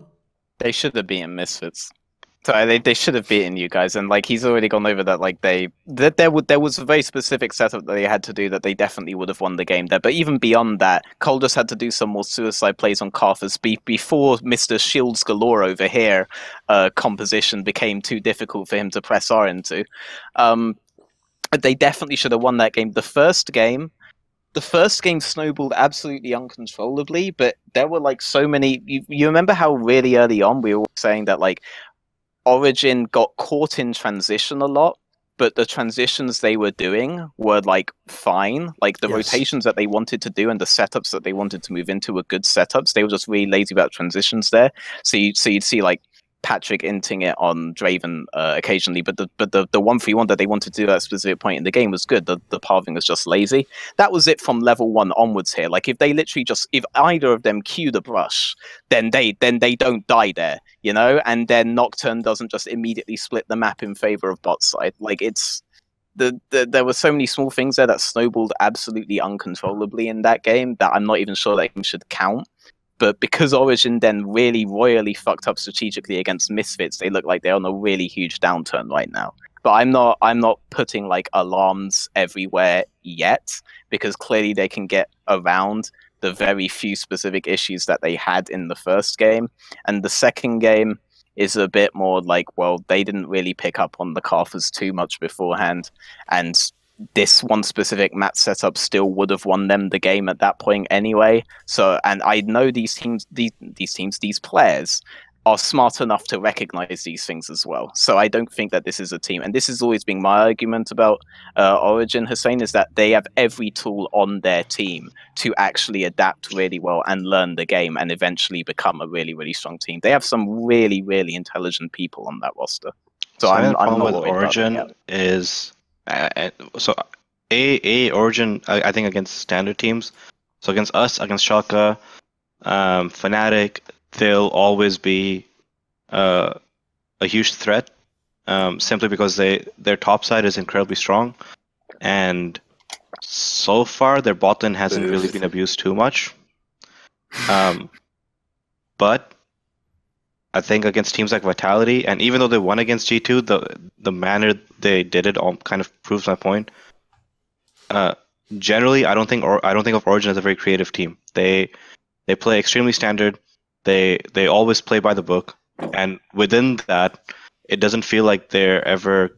They should have beaten Misfits. So they should have beaten you guys, and like he's already gone over that. Like there was a very specific setup that they had to do that they definitely would have won the game there. But even beyond that, Cole just had to do some more suicide plays on Carthus before Mr. Shields Galore over here composition became too difficult for him to press R into. They definitely should have won that game. The first game snowballed absolutely uncontrollably, but there were like so many. You remember how really early on we were saying that like Origin got caught in transition a lot, but the transitions they were doing were like fine. Like the rotations that they wanted to do and the setups that they wanted to move into were good setups. They were just really lazy about transitions there. So you'd see like Patrick inting it on Draven occasionally, but the 1-3-1 that they wanted to do at a specific point in the game was good. The pathing was just lazy. That was it from level 1 onwards here. Like if they literally if either of them cue the brush, then they don't die there, you know. And then Nocturne doesn't just immediately split the map in favor of bot side. Like it's there were so many small things there that snowballed absolutely uncontrollably in that game that I'm not even sure that game should count. But because Origin then really royally fucked up strategically against Misfits, they look like they're on a really huge downturn right now. But I'm not putting like alarms everywhere yet, because clearly they can get around the very few specific issues that they had in the first game. And the second game is a bit more like, well, they didn't really pick up on the Carthus too much beforehand, and this one specific map setup still would have won them the game at that point anyway. So, and I know these players are smart enough to recognize these things as well. So I don't think that this is a team, and this has always been my argument about Origin, Hussein, is that they have every tool on their team to actually adapt really well and learn the game and eventually become a really, really strong team. They have some really, really intelligent people on that roster. So I'm not with Origin is Origin, I think against standard teams. So against us, against Schalke, Fnatic, they'll always be a huge threat, simply because their top side is incredibly strong, and so far their bot lane hasn't really been abused too much. But I think against teams like Vitality, and even though they won against G2, the manner they did it all kind of proves my point. Generally, I don't think of Origin as a very creative team. They play extremely standard. They always play by the book, and within that, it doesn't feel like they're ever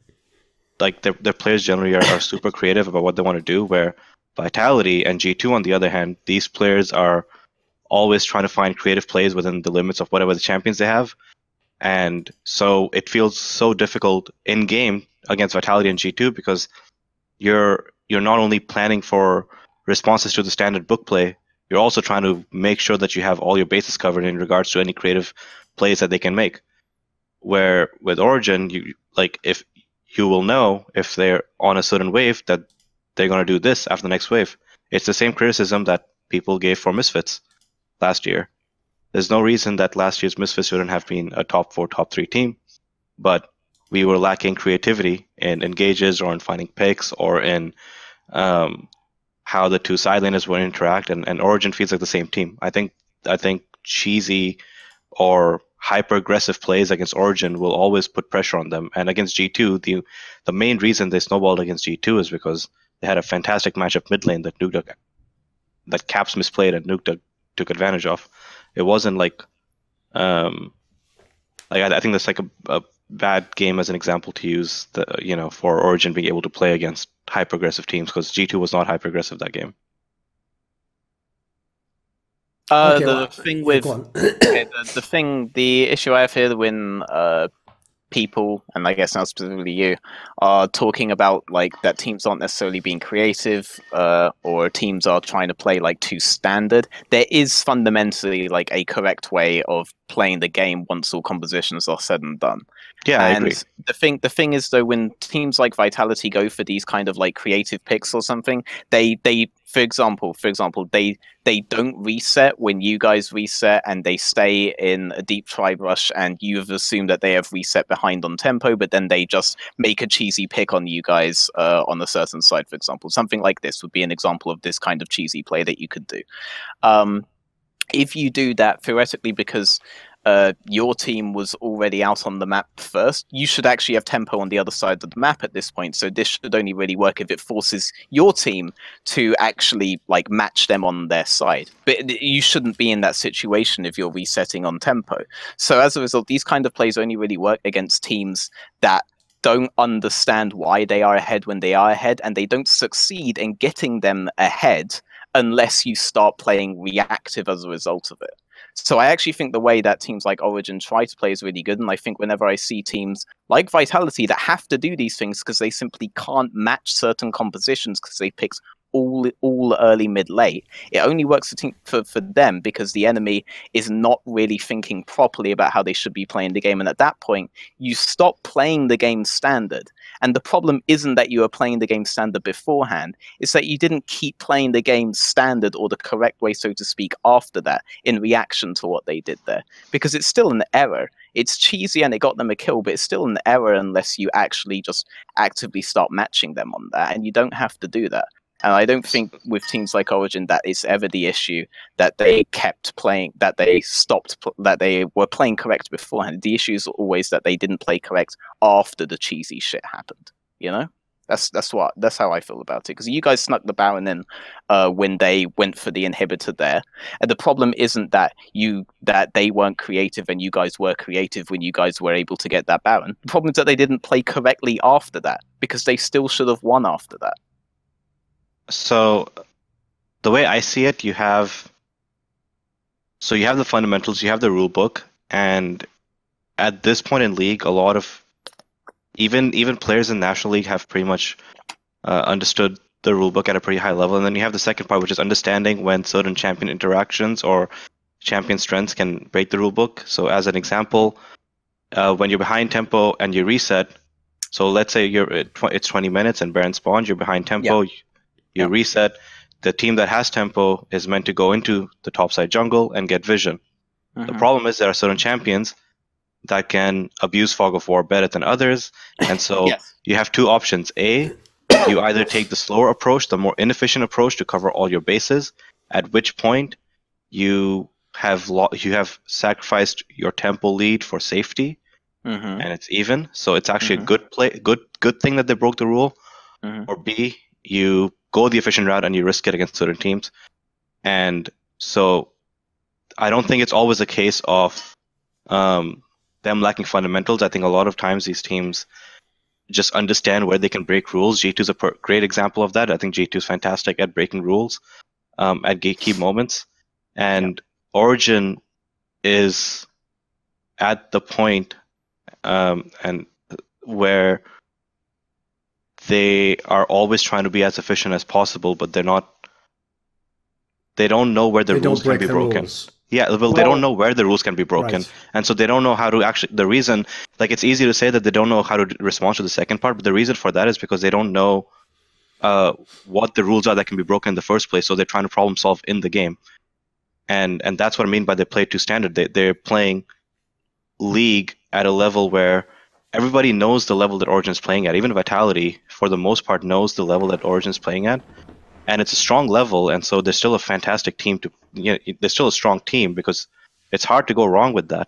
like their players generally are super creative about what they want to do. Where Vitality and G2, on the other hand, these players are always trying to find creative plays within the limits of whatever the champions they have, and so it feels so difficult in game against Vitality and G2 because you're not only planning for responses to the standard book play, you're also trying to make sure that you have all your bases covered in regards to any creative plays that they can make. Where with Origin, if you will know if they're on a certain wave that they're going to do this after the next wave. It's the same criticism that people gave for Misfits last year. There's no reason that last year's Misfits shouldn't have been a top 4, top 3 team, but we were lacking creativity in engages or in finding picks or in how the two side laners would interact, and Origin feels like the same team. I think cheesy or hyper aggressive plays against Origin will always put pressure on them. And against G2, the main reason they snowballed against G2 is because they had a fantastic matchup mid lane that that Caps misplayed and Nuke took advantage of. It wasn't like I think that's like a bad game as an example to use for Origin being able to play against hyper aggressive teams, because G2 was not hyper aggressive that game. The issue I have here when people, and I guess now specifically you, are talking about like that teams aren't necessarily being creative, or teams are trying to play like too standard. There is fundamentally like a correct way of playing the game once all compositions are said and done. Yeah, and I agree. The thing is though, when teams like Vitality go for these kind of like creative picks or something, they for example they don't reset when you guys reset, and they stay in a deep tribe rush, and you've assumed that they have reset behind on tempo, but then they just make a cheesy pick on you guys on a certain side, for example. Something like this would be an example of this kind of cheesy play that you could do. If you do that theoretically because your team was already out on the map first, you should actually have tempo on the other side of the map at this point. So this should only really work if it forces your team to actually like match them on their side. But you shouldn't be in that situation if you're resetting on tempo. So as a result, these kind of plays only really work against teams that don't understand why they are ahead when they are ahead, and they don't succeed in getting them ahead unless you start playing reactive as a result of it. So I actually think the way that teams like Origin try to play is really good, and I think whenever I see teams like Vitality that have to do these things because they simply can't match certain compositions because they picked all early, mid, late, it only works for them because the enemy is not really thinking properly about how they should be playing the game, and at that point you stop playing the game standard. And the problem isn't that you are playing the game standard beforehand, it's that you didn't keep playing the game standard, or the correct way, so to speak, after that, in reaction to what they did there. Because it's still an error. It's cheesy and it got them a kill, but it's still an error unless you actually just actively start matching them on that, and you don't have to do that. And I don't think with teams like Origin that is ever the issue that they kept playing, that they that they were playing correct beforehand. The issue is always that they didn't play correct after the cheesy shit happened. You know, that's how I feel about it. Because you guys snuck the Baron in when they went for the inhibitor there, and the problem isn't that they weren't creative and you guys were creative when you guys were able to get that Baron. The problem is that they didn't play correctly after that, because they still should have won after that. So the way I see it, you have the fundamentals, you have the rule book, and at this point in League, a lot of even players in National League have pretty much understood the rule book at a pretty high level. And then you have the second part, which is understanding when certain champion interactions or champion strengths can break the rule book. So as an example, when you're behind tempo and you reset, so let's say it's 20 minutes and Baron spawned, you're behind tempo. Yeah. You reset, the team that has tempo is meant to go into the topside jungle and get vision. The problem is there are certain champions that can abuse Fog of War better than others, and so you have two options. A, you either take the slower approach, the more inefficient approach to cover all your bases, at which point you have sacrificed your tempo lead for safety, and it's even. So it's actually a good thing that they broke the rule. Or B, you go the efficient route and you risk it against certain teams. And so I don't think it's always a case of them lacking fundamentals. I think a lot of times these teams just understand where they can break rules. G2 is a great example of that. I think G2 is fantastic at breaking rules at gatekeep moments. And Origin is at the point and where they are always trying to be as efficient as possible, but they don't know where the rules can be broken. Yeah, well, they don't know where the rules can be broken, and so they don't know how to actually. The reason, like, it's easy to say that they don't know how to respond to the second part, but the reason for that is because they don't know what the rules are that can be broken in the first place. So they're trying to problem solve in the game, and that's what I mean by they play too standard. They're playing League at a level where everybody knows the level that Origin's playing at. Even Vitality, for the most part, knows the level that Origin's playing at. And it's a strong level, and so they're still a fantastic team they're still a strong team because it's hard to go wrong with that.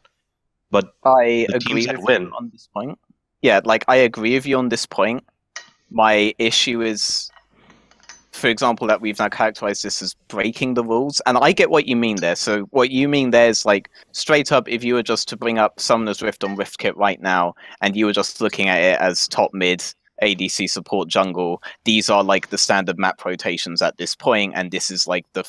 But I agree with you on this point. Yeah, like, I agree with you on this point. My issue is, for example, that we've now characterized this as breaking the rules, and I get what you mean there. So what you mean there is, like, straight up, if you were just to bring up Summoner's Rift on Rift Kit right now, and you were just looking at it as top mid, ADC support, jungle, these are like the standard map rotations at this point, and this is like the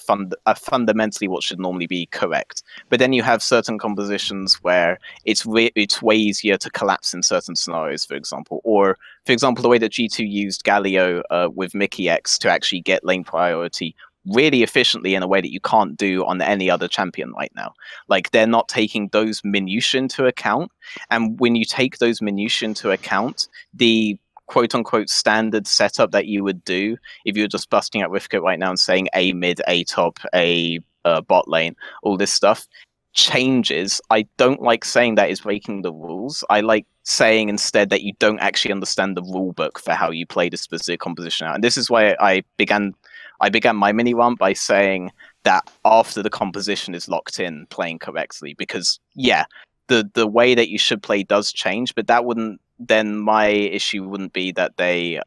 fundamentally what should normally be correct. But then you have certain compositions where it's way easier to collapse in certain scenarios, for example. Or, for example, the way that G2 used Galio with Mickey X to actually get lane priority really efficiently in a way that you can't do on any other champion right now. Like, they're not taking those minutiae into account, and when you take those minutiae into account, the quote-unquote standard setup that you would do if you were just busting out Riftkit right now and saying A mid, A top, A bot lane, all this stuff changes. I don't like saying that is breaking the rules. I like saying instead that you don't actually understand the rule book for how you play the specific composition out. And this is why I began my mini run by saying that after the composition is locked in, playing correctly, because yeah, the way that you should play does change, but that wouldn't, then my issue wouldn't be that they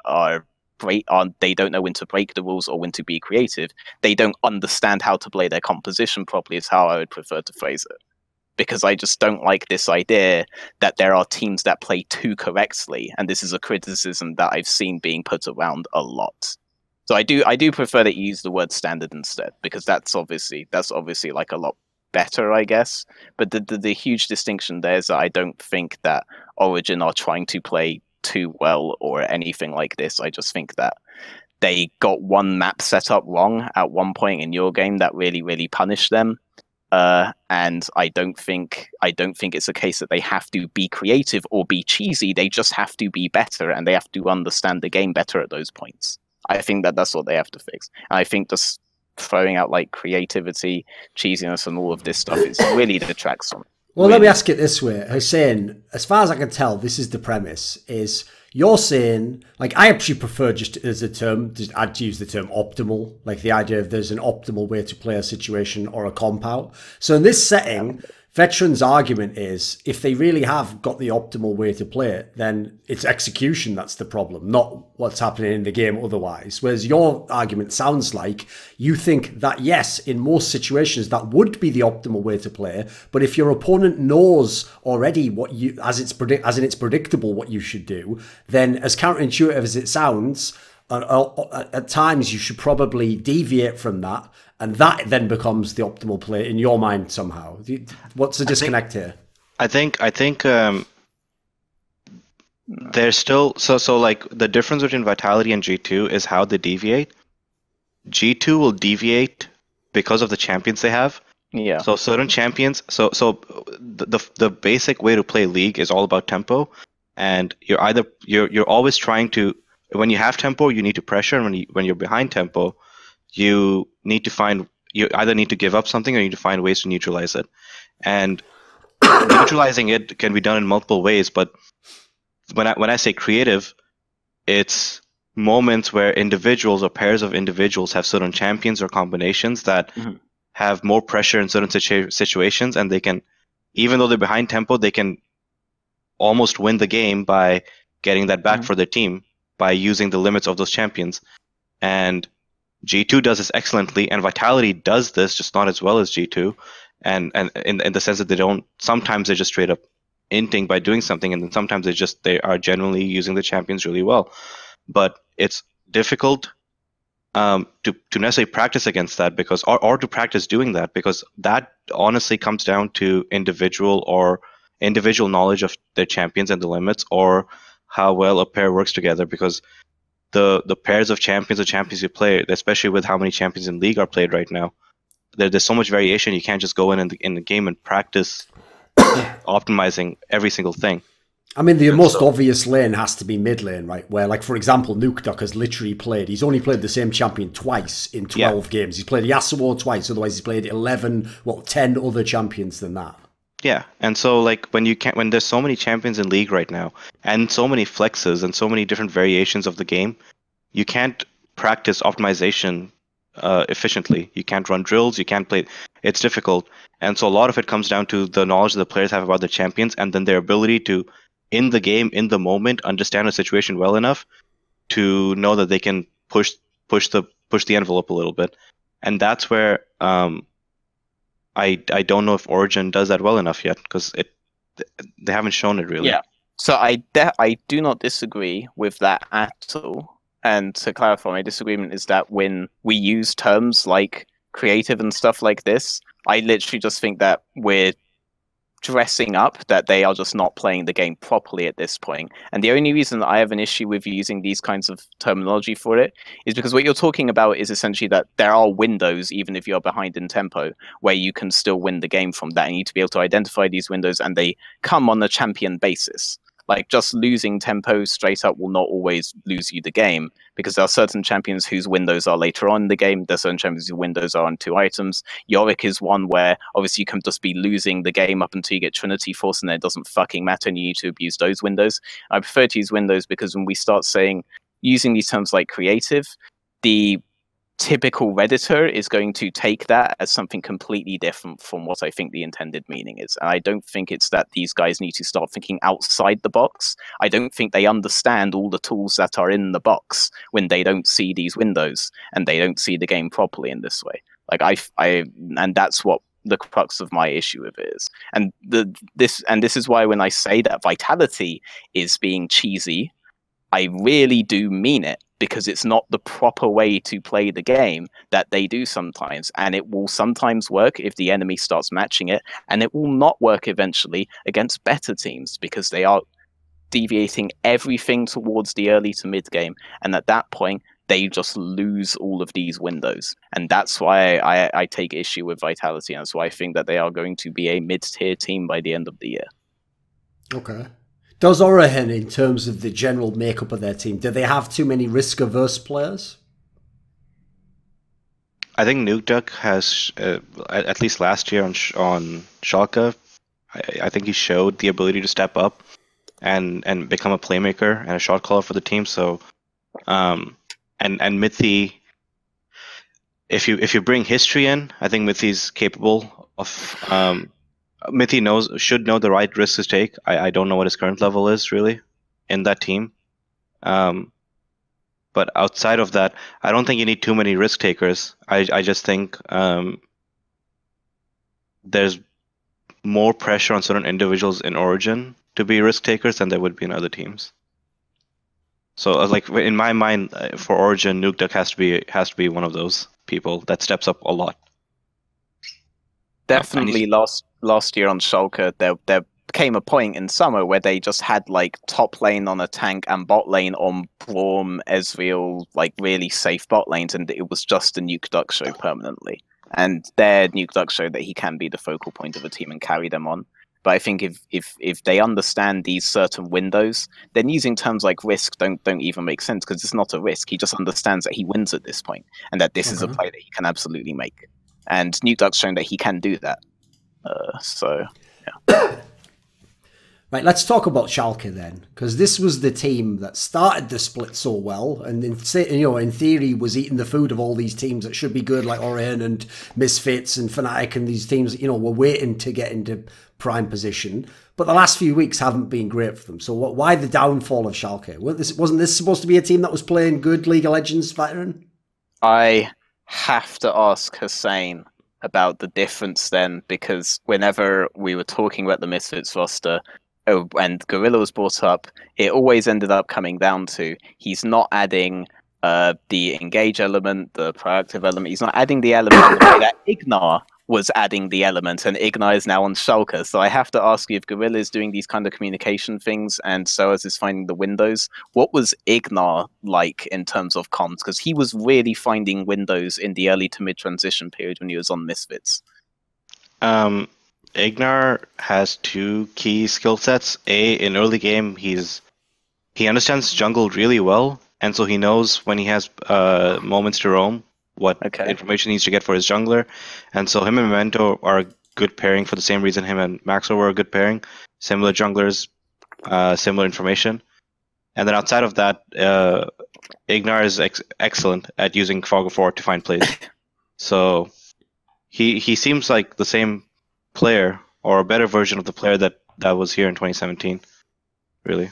don't know when to break the rules or when to be creative. They don't understand how to play their composition properly, is how I would prefer to phrase it. Because I just don't like this idea that there are teams that play too correctly, and this is a criticism that I've seen being put around a lot. So I do prefer that you use the word standard instead, because that's obviously like a lot better, I guess. But the huge distinction there is that I don't think that Origin are trying to play too well or anything like this. I just think that they got one map set up wrong at one point in your game that really, really punished them. And I don't think it's a case that they have to be creative or be cheesy. They just have to be better, and they have to understand the game better at those points. I think that's what they have to fix. And I think just throwing out like creativity, cheesiness, and all of this stuff is really detracts from it. Well, let me ask it this way. Hussein, as far as I can tell, this is the premise, is you're saying, like, I actually prefer just as a term, I'd use the term optimal, like the idea of there's an optimal way to play a situation or a comp out. So in this setting, Veteran's argument is if they really have got the optimal way to play it, then it's execution that's the problem, not what's happening in the game otherwise. Whereas your argument sounds like you think that, yes, in most situations that would be the optimal way to play, but if your opponent knows already what you, as in it's predictable what you should do, then as counterintuitive as it sounds, at times you should probably deviate from that, and that then becomes the optimal play in your mind somehow. What's the disconnect here? I think there's still so like the difference between Vitality and G2 is how they deviate. G2 will deviate because of the champions they have. Yeah. So certain champions. So the basic way to play League is all about tempo, and you're always trying to. When you have tempo, you need to pressure, and when you're behind tempo, you either need to give up something or you need to find ways to neutralize it. And neutralizing it can be done in multiple ways, but when I say creative, it's moments where individuals or pairs of individuals have certain champions or combinations that have more pressure in certain situations, and they can, even though they're behind tempo, they can almost win the game by getting that back for their team by using the limits of those champions. And G2 does this excellently, and Vitality does this, just not as well as G2. And in the sense that sometimes they're just straight up inting by doing something, and then sometimes they are genuinely using the champions really well. But it's difficult to necessarily practice against that, because or to practice doing that, because that honestly comes down to individual knowledge of their champions and the limits, or how well a pair works together. Because the pairs of champions, you play, especially with how many champions in League are played right now, there's so much variation. You can't just go in the game and practice optimizing every single thing. I mean, the most obvious lane has to be mid lane, right? Where, like, for example, NateDOhDoubleG has literally he's only played the same champion twice in 12 games. He's played Yasuo twice, otherwise he's played 10 other champions than that. Yeah, and so, like, when there's so many champions in League right now, and so many flexes and so many different variations of the game, you can't practice optimization efficiently. You can't run drills, you can't play. It's difficult. And so a lot of it comes down to the knowledge that the players have about the champions, and then their ability to, in the game, in the moment, understand the situation well enough to know that they can push the envelope a little bit. And that's where I don't know if Origin does that well enough yet, because they haven't shown it really. Yeah. So I do not disagree with that at all. And to clarify, my disagreement is that when we use terms like creative and stuff like this, I literally just think that we're dressing up that they are just not playing the game properly at this point. And the only reason that I have an issue with using these kinds of terminology for it is because what you're talking about is essentially that there are windows, even if you're behind in tempo, where you can still win the game from that. And you need to be able to identify these windows, and they come on a champion basis. Like, just losing tempo straight up will not always lose you the game, because there are certain champions whose windows are later on in the game. There's certain champions whose windows are on 2 items. Yorick is one where obviously you can just be losing the game up until you get Trinity Force, and then it doesn't fucking matter, and you need to abuse those windows. I prefer to use windows because when we start using these terms like creative, the typical Redditor is going to take that as something completely different from what I think the intended meaning is. And I don't think it's that these guys need to start thinking outside the box. I don't think they understand all the tools that are in the box when they don't see these windows and they don't see the game properly in this way. Like and that's what the crux of my issue with it is. And this is why when I say that Vitality is being cheesy, I really do mean it, because it's not the proper way to play the game that they do sometimes. And it will sometimes work if the enemy starts matching it, and it will not work eventually against better teams, because they are deviating everything towards the early to mid game. And at that point, they just lose all of these windows. And that's why I take issue with Vitality. And that's why I think that they are going to be a mid-tier team by the end of the year. Okay. Does Origin, in terms of the general makeup of their team, do they have too many risk-averse players? I think NateDOhDoubleG has, at least last year on Schalke, I think he showed the ability to step up and become a playmaker and a shot caller for the team. So, and Mithy, if you bring history in, I think Mithy's capable of. Mithy should know the right risks to take. I don't know what his current level is really in that team. But outside of that, I don't think you need too many risk takers. I just think there's more pressure on certain individuals in Origin to be risk takers than there would be in other teams. So, like, in my mind, for Origin, NateDOhDoubleG has to be one of those people that steps up a lot. Definitely, last year on Schalke, there came a point in summer where they just had like top lane on a tank and bot lane on Braum, Ezreal, like really safe bot lanes, and it was just a NateDOhDoubleG show permanently. And their NateDOhDoubleG showed that he can be the focal point of a team and carry them on. But I think if they understand these certain windows, then using terms like risk don't even make sense, because it's not a risk. He just understands that he wins at this point, and that this is a play that he can absolutely make. And NateDOhDoubleG's shown that he can do that. So, yeah. Right, let's talk about Schalke then, because this was the team that started the split so well, and in theory was eating the food of all these teams that should be good, like Orion and Misfits and Fnatic, and these teams, were waiting to get into prime position. But the last few weeks haven't been great for them. So why the downfall of Schalke? Wasn't this supposed to be a team that was playing good League of Legends veteran? I have to ask Hussein about the difference then, because whenever we were talking about the Misfits roster, and Gorilla was brought up, it always ended up coming down to he's not adding the engage element, the proactive element. He's not adding the element in the way that Ignar was adding the element, and Ignar is now on Schalke. So I have to ask you, if Gorilla is doing these kind of communication things and SOAS is finding the windows, what was Ignar like in terms of comms? Because he was really finding windows in the early to mid transition period when he was on Misfits. Ignar has two key skill sets. In early game, he understands jungle really well, and so he knows when he has moments to roam what information he needs to get for his jungler. And so him and Memento are a good pairing for the same reason him and Maxwell were a good pairing. Similar junglers, similar information. And then outside of that, Ignar is excellent at using Fog of War to find plays. So he seems like the same player, or a better version of the player that was here in 2017, really.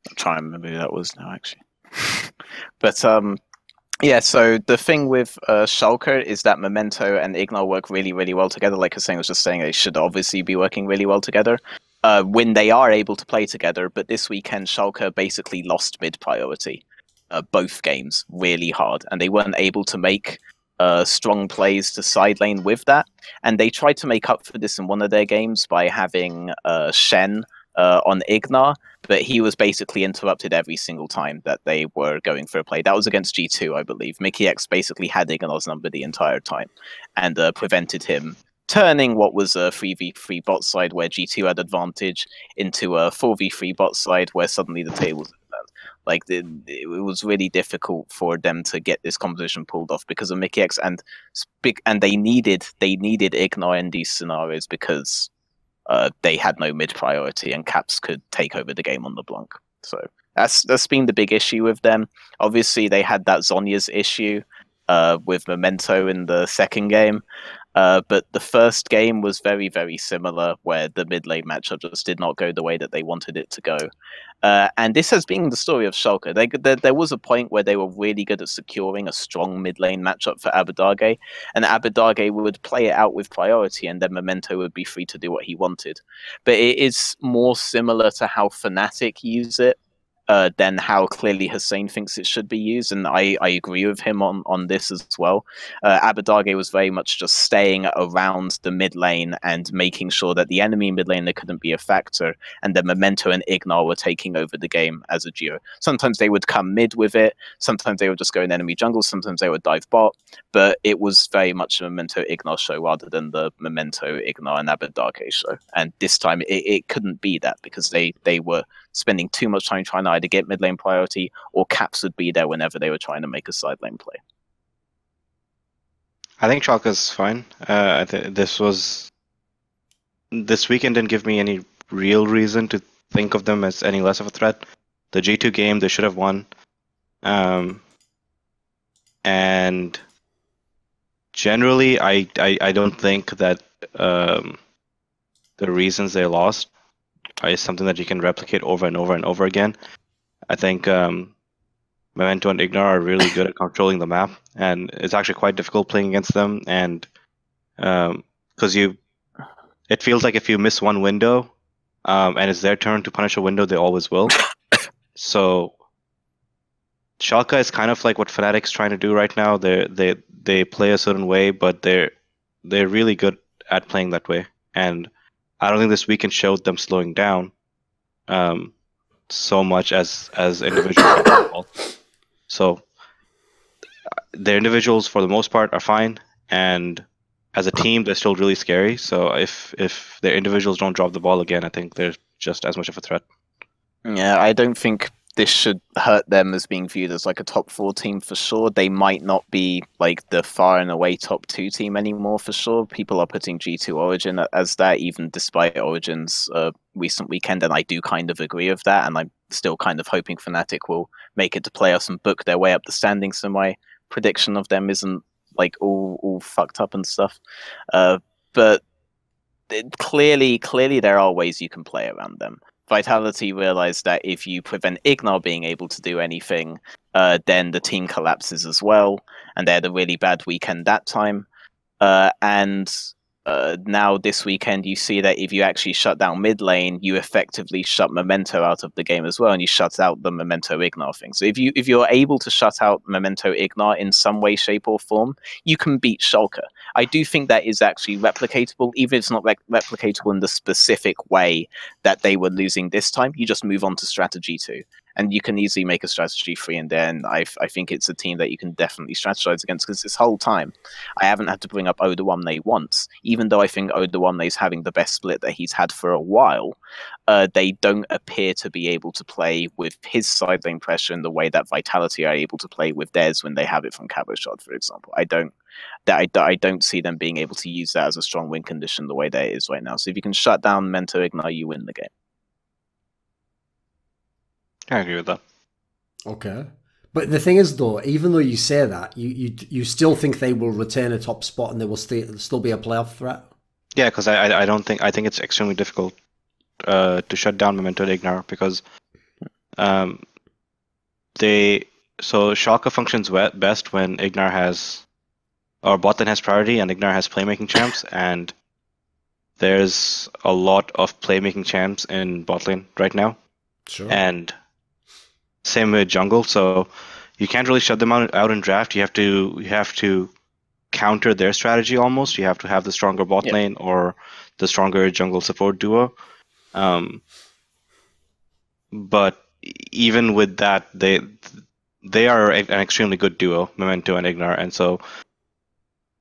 I'm trying to remember who that was now, actually. But yeah, so the thing with Schalke is that Memento and Ignar work really, really well together. Like Hussein was just saying, they should obviously be working really well together when they are able to play together. But this weekend, Schalke basically lost mid priority both games really hard, and they weren't able to make strong plays to side lane with that. And they tried to make up for this in one of their games by having Shen on Ignar, but he was basically interrupted every single time that they were going for a play. That was against G2, I believe. Mickey X basically had Ignar's number the entire time and prevented him turning what was a 3v3 bot side where G2 had advantage into a 4v3 bot side where suddenly the tables turned. Like, it was really difficult for them to get this composition pulled off because of Mickey X, and they needed Ignar in these scenarios because they had no mid priority and Caps could take over the game on the Blanc. So that's been the big issue with them. Obviously, they had that Zhonya's issue with Memento in the second game. But the first game was very, very similar, where the mid lane matchup just did not go the way that they wanted it to go. And this has been the story of Schalke. There was a point where they were really good at securing a strong mid lane matchup for Abadage, and Abadage would play it out with priority, and then Memento would be free to do what he wanted. But it is more similar to how Fnatic use it than how clearly Hussein thinks it should be used, and I agree with him on this as well. Abadage was very much just staying around the mid lane and making sure that the enemy mid lane couldn't be a factor, and then Memento and Ignar were taking over the game as a duo. Sometimes they would come mid with it, sometimes they would just go in enemy jungle, sometimes they would dive bot, but it was very much a Memento Ignar show rather than the Memento Ignar and Abadage show. And this time it couldn't be that, because they were spending too much time trying to either get mid lane priority, or Caps would be there whenever they were trying to make a side lane play. I think Schalke's fine. I think this weekend didn't give me any real reason to think of them as any less of a threat. The G2 game, they should have won. And generally, I don't think that the reasons they lost is something that you can replicate over and over and over again. I think Memento and Ignar are really good at controlling the map, and it's actually quite difficult playing against them. And because it feels like if you miss one window, and it's their turn to punish a window, they always will. So Schalke is kind of like what Fnatic's trying to do right now. They play a certain way, but they're really good at playing that way. And I don't think this weekend showed them slowing down so much as individuals. So their individuals, for the most part, are fine, and as a team, they're still really scary. So if their individuals don't drop the ball again, I think they're just as much of a threat. Yeah, I don't think this should hurt them as being viewed as like a top 4 team for sure. They might not be like the far and away top 2 team anymore for sure. People are putting G2 Origin as that, even despite Origin's recent weekend, and I do kind of agree with that, and I'm still kind of hoping Fnatic will make it to playoffs and book their way up the standings, so my prediction of them isn't like all fucked up and stuff. But clearly there are ways you can play around them. Vitality realized that if you prevent Ignar being able to do anything, then the team collapses as well, and they had a really bad weekend that time. And now this weekend, you see that if you actually shut down mid lane, you effectively shut Memento out of the game as well, and you shut out the Memento Ignar thing. So if you're able to shut out Memento Ignar in some way, shape, or form, you can beat Schalke. I do think that is actually replicatable, even if it's not replicatable in the specific way that they were losing this time. You just move on to strategy 2. And you can easily make a strategy 3 in there, and I think it's a team that you can definitely strategize against, because this whole time I haven't had to bring up OllieJ once, even though I think OllieJ is having the best split that he's had for a while. They don't appear to be able to play with his side lane pressure in the way that Vitality are able to play with theirs when they have it from Cabo Shot, for example. I don't see them being able to use that as a strong win condition the way that it is right now. So if you can shut down Memento Ignar, you win the game. I agree with that. Okay. But the thing is, though, even though you say that, you still think they will retain a top spot and they will still be a playoff threat? Yeah, because I think it's extremely difficult to shut down Memento Ignar, because Schalke functions best when Ignar has, or bot lane has priority and Ignar has playmaking champs, and there's a lot of playmaking champs in bot lane right now. Sure. And same with jungle, so you can't really shut them out in draft. You have to counter their strategy almost. You have to have the stronger bot lane or the stronger jungle support duo. But even with that, they are an extremely good duo, Memento and Ignar, and so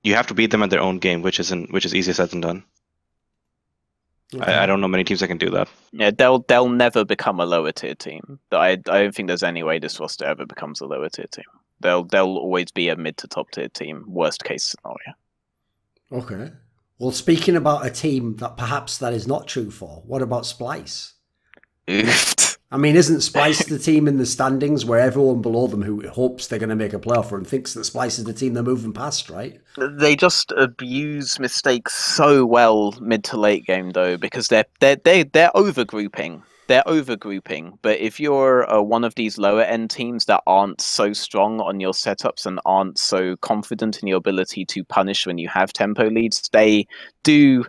you have to beat them at their own game, which is easier said than done. Okay. I don't know many teams that can do that. Yeah, they'll never become a lower tier team. I don't think there's any way this roster ever becomes a lower tier team. They'll always be a mid to top tier team, worst case scenario. Okay. Well, speaking about a team that perhaps that is not true for, what about Splice? Oofed. I mean, isn't Splice the team in the standings where everyone below them who hopes they're going to make a playoff run thinks that Splice is the team they're moving past, right? They just abuse mistakes so well mid to late game, though, because they're overgrouping. They're overgrouping, but if you're one of these lower end teams that aren't so strong on your setups and aren't so confident in your ability to punish when you have tempo leads, they do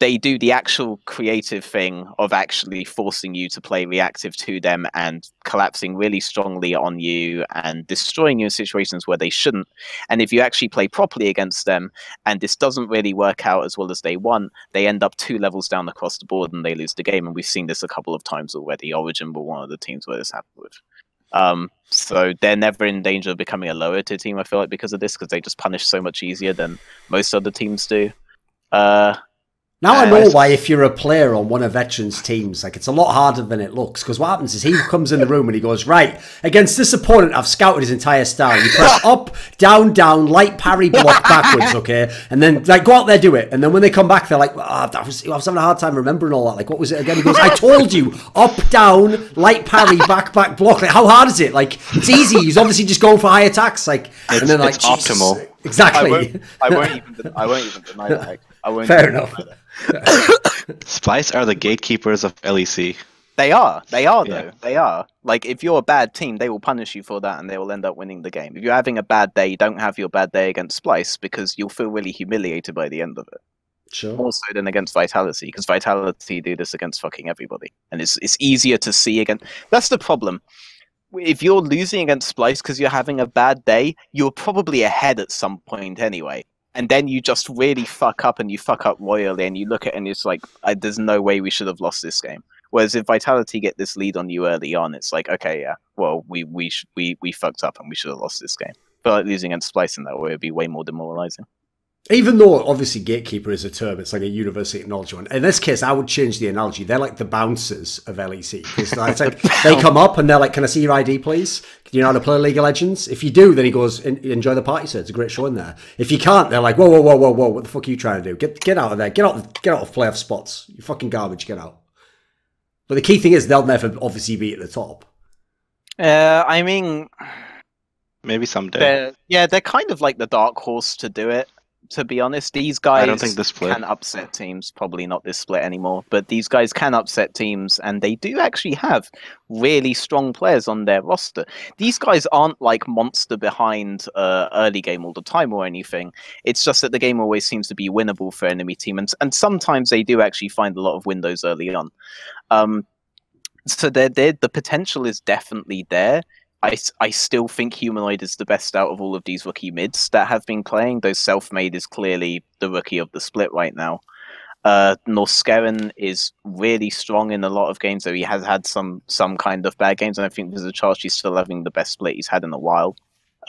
the actual creative thing of actually forcing you to play reactive to them and collapsing really strongly on you and destroying you in situations where they shouldn't. And if you actually play properly against them and this doesn't really work out as well as they want, they end up 2 levels down across the board and they lose the game. And we've seen this a couple of times already. Origin were one of the teams where this happened with. So they're never in danger of becoming a lower tier team, I feel like, because of this, because they just punish so much easier than most other teams do. Now I know why, if you're a player on one of Veteran's teams, like, it's a lot harder than it looks, because what happens is he comes in the room and he goes, right, against this opponent, I've scouted his entire style. You press up, down, down, light parry, block backwards, okay? And then, like, go out there, do it. And then when they come back, they're like, I was having a hard time remembering all that. Like, what was it again? He goes, I told you, up, down, light parry, back, block. Like, how hard is it? Like, it's easy. He's obviously just going for high attacks. Like, and then, like, it's optimal. Exactly. I won't even deny that. Fair enough. Splice are the gatekeepers of LEC. They are though. They are. Like, if you're a bad team, they will punish you for that and they will end up winning the game. If you're having a bad day, don't have your bad day against Splice, because you'll feel really humiliated by the end of it. Sure. More so than against Vitality, because Vitality do this against fucking everybody. And it's easier to see again. That's the problem. If you're losing against Splice because you're having a bad day, you're probably ahead at some point anyway. And then you just really fuck up, and you fuck up royally, and you look at it and it's like, there's no way we should have lost this game. Whereas if Vitality get this lead on you early on, it's like, okay, yeah, well, we fucked up and we should have lost this game. But like losing against Splice in that way would be way more demoralizing. Even though obviously gatekeeper is a term, it's like a universally acknowledged one. In this case, I would change the analogy. They're like the bouncers of LEC. It's like they come up and they're like, "Can I see your ID, please? Do you know how to play League of Legends?" If you do, then he goes, "Enjoy the party, sir. It's a great show in there." If you can't, they're like, "Whoa, whoa, whoa, whoa, whoa! What the fuck are you trying to do? Get out of there! Get out of playoff spots! You fucking garbage! Get out!" But the key thing is they'll never obviously be at the top. I mean, maybe someday. They're kind of like the dark horse to do it. To be honest, these guys I don't think this split can upset teams. Probably not this split anymore, but these guys can upset teams, and they do actually have really strong players on their roster. These guys aren't like monster behind early game all the time or anything. It's just that the game always seems to be winnable for enemy team, and sometimes they do actually find a lot of windows early on. So the potential is definitely there. I still think Humanoid is the best out of all of these rookie mids that have been playing, though Selfmade is clearly the rookie of the split right now. Norskeren is really strong in a lot of games, though he has had some kind of bad games, and I think Vizacharchi's still having the best split he's had in a while.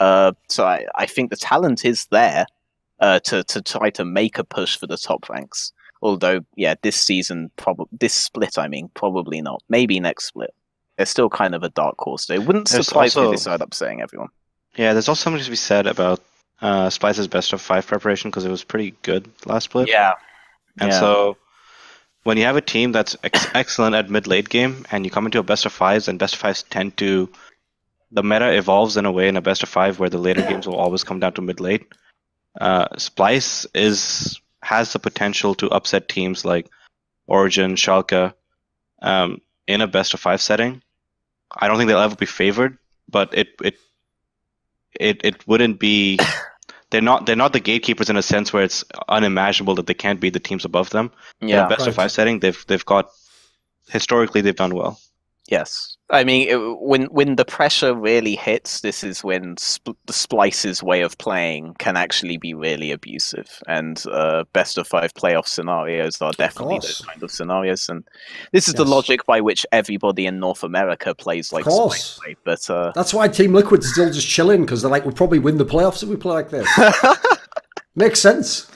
So I think the talent is there to try to make a push for the top ranks. Although, yeah, this season, this split, I mean, probably not. Maybe next split. They're still kind of a dark horse. It wouldn't surprise me if they started upsetting everyone. Yeah, there's also something to be said about Splice's best of 5 preparation, because it was pretty good last split. Yeah. And so when you have a team that's excellent at mid-late game, and you come into a best of 5s, and best of 5s tend to... The meta evolves in a way in a best of 5 where the later games will always come down to mid-late. Splice has the potential to upset teams like Origin, Schalke, in a best of 5 setting. I don't think they'll ever be favored, but it wouldn't be. They're not the gatekeepers in a sense where it's unimaginable that they can't beat the teams above them. Yeah, in a best of 5 setting, they've got historically they've done well. Yes, I mean when the pressure really hits, this is when the Splice's way of playing can actually be really abusive, and best of 5 playoff scenarios are definitely those kind of scenarios. And this is the logic by which everybody in North America plays like Splice play. But that's why Team Liquid's still just chilling, because they're like, we'll probably win the playoffs if we play like this. Makes sense.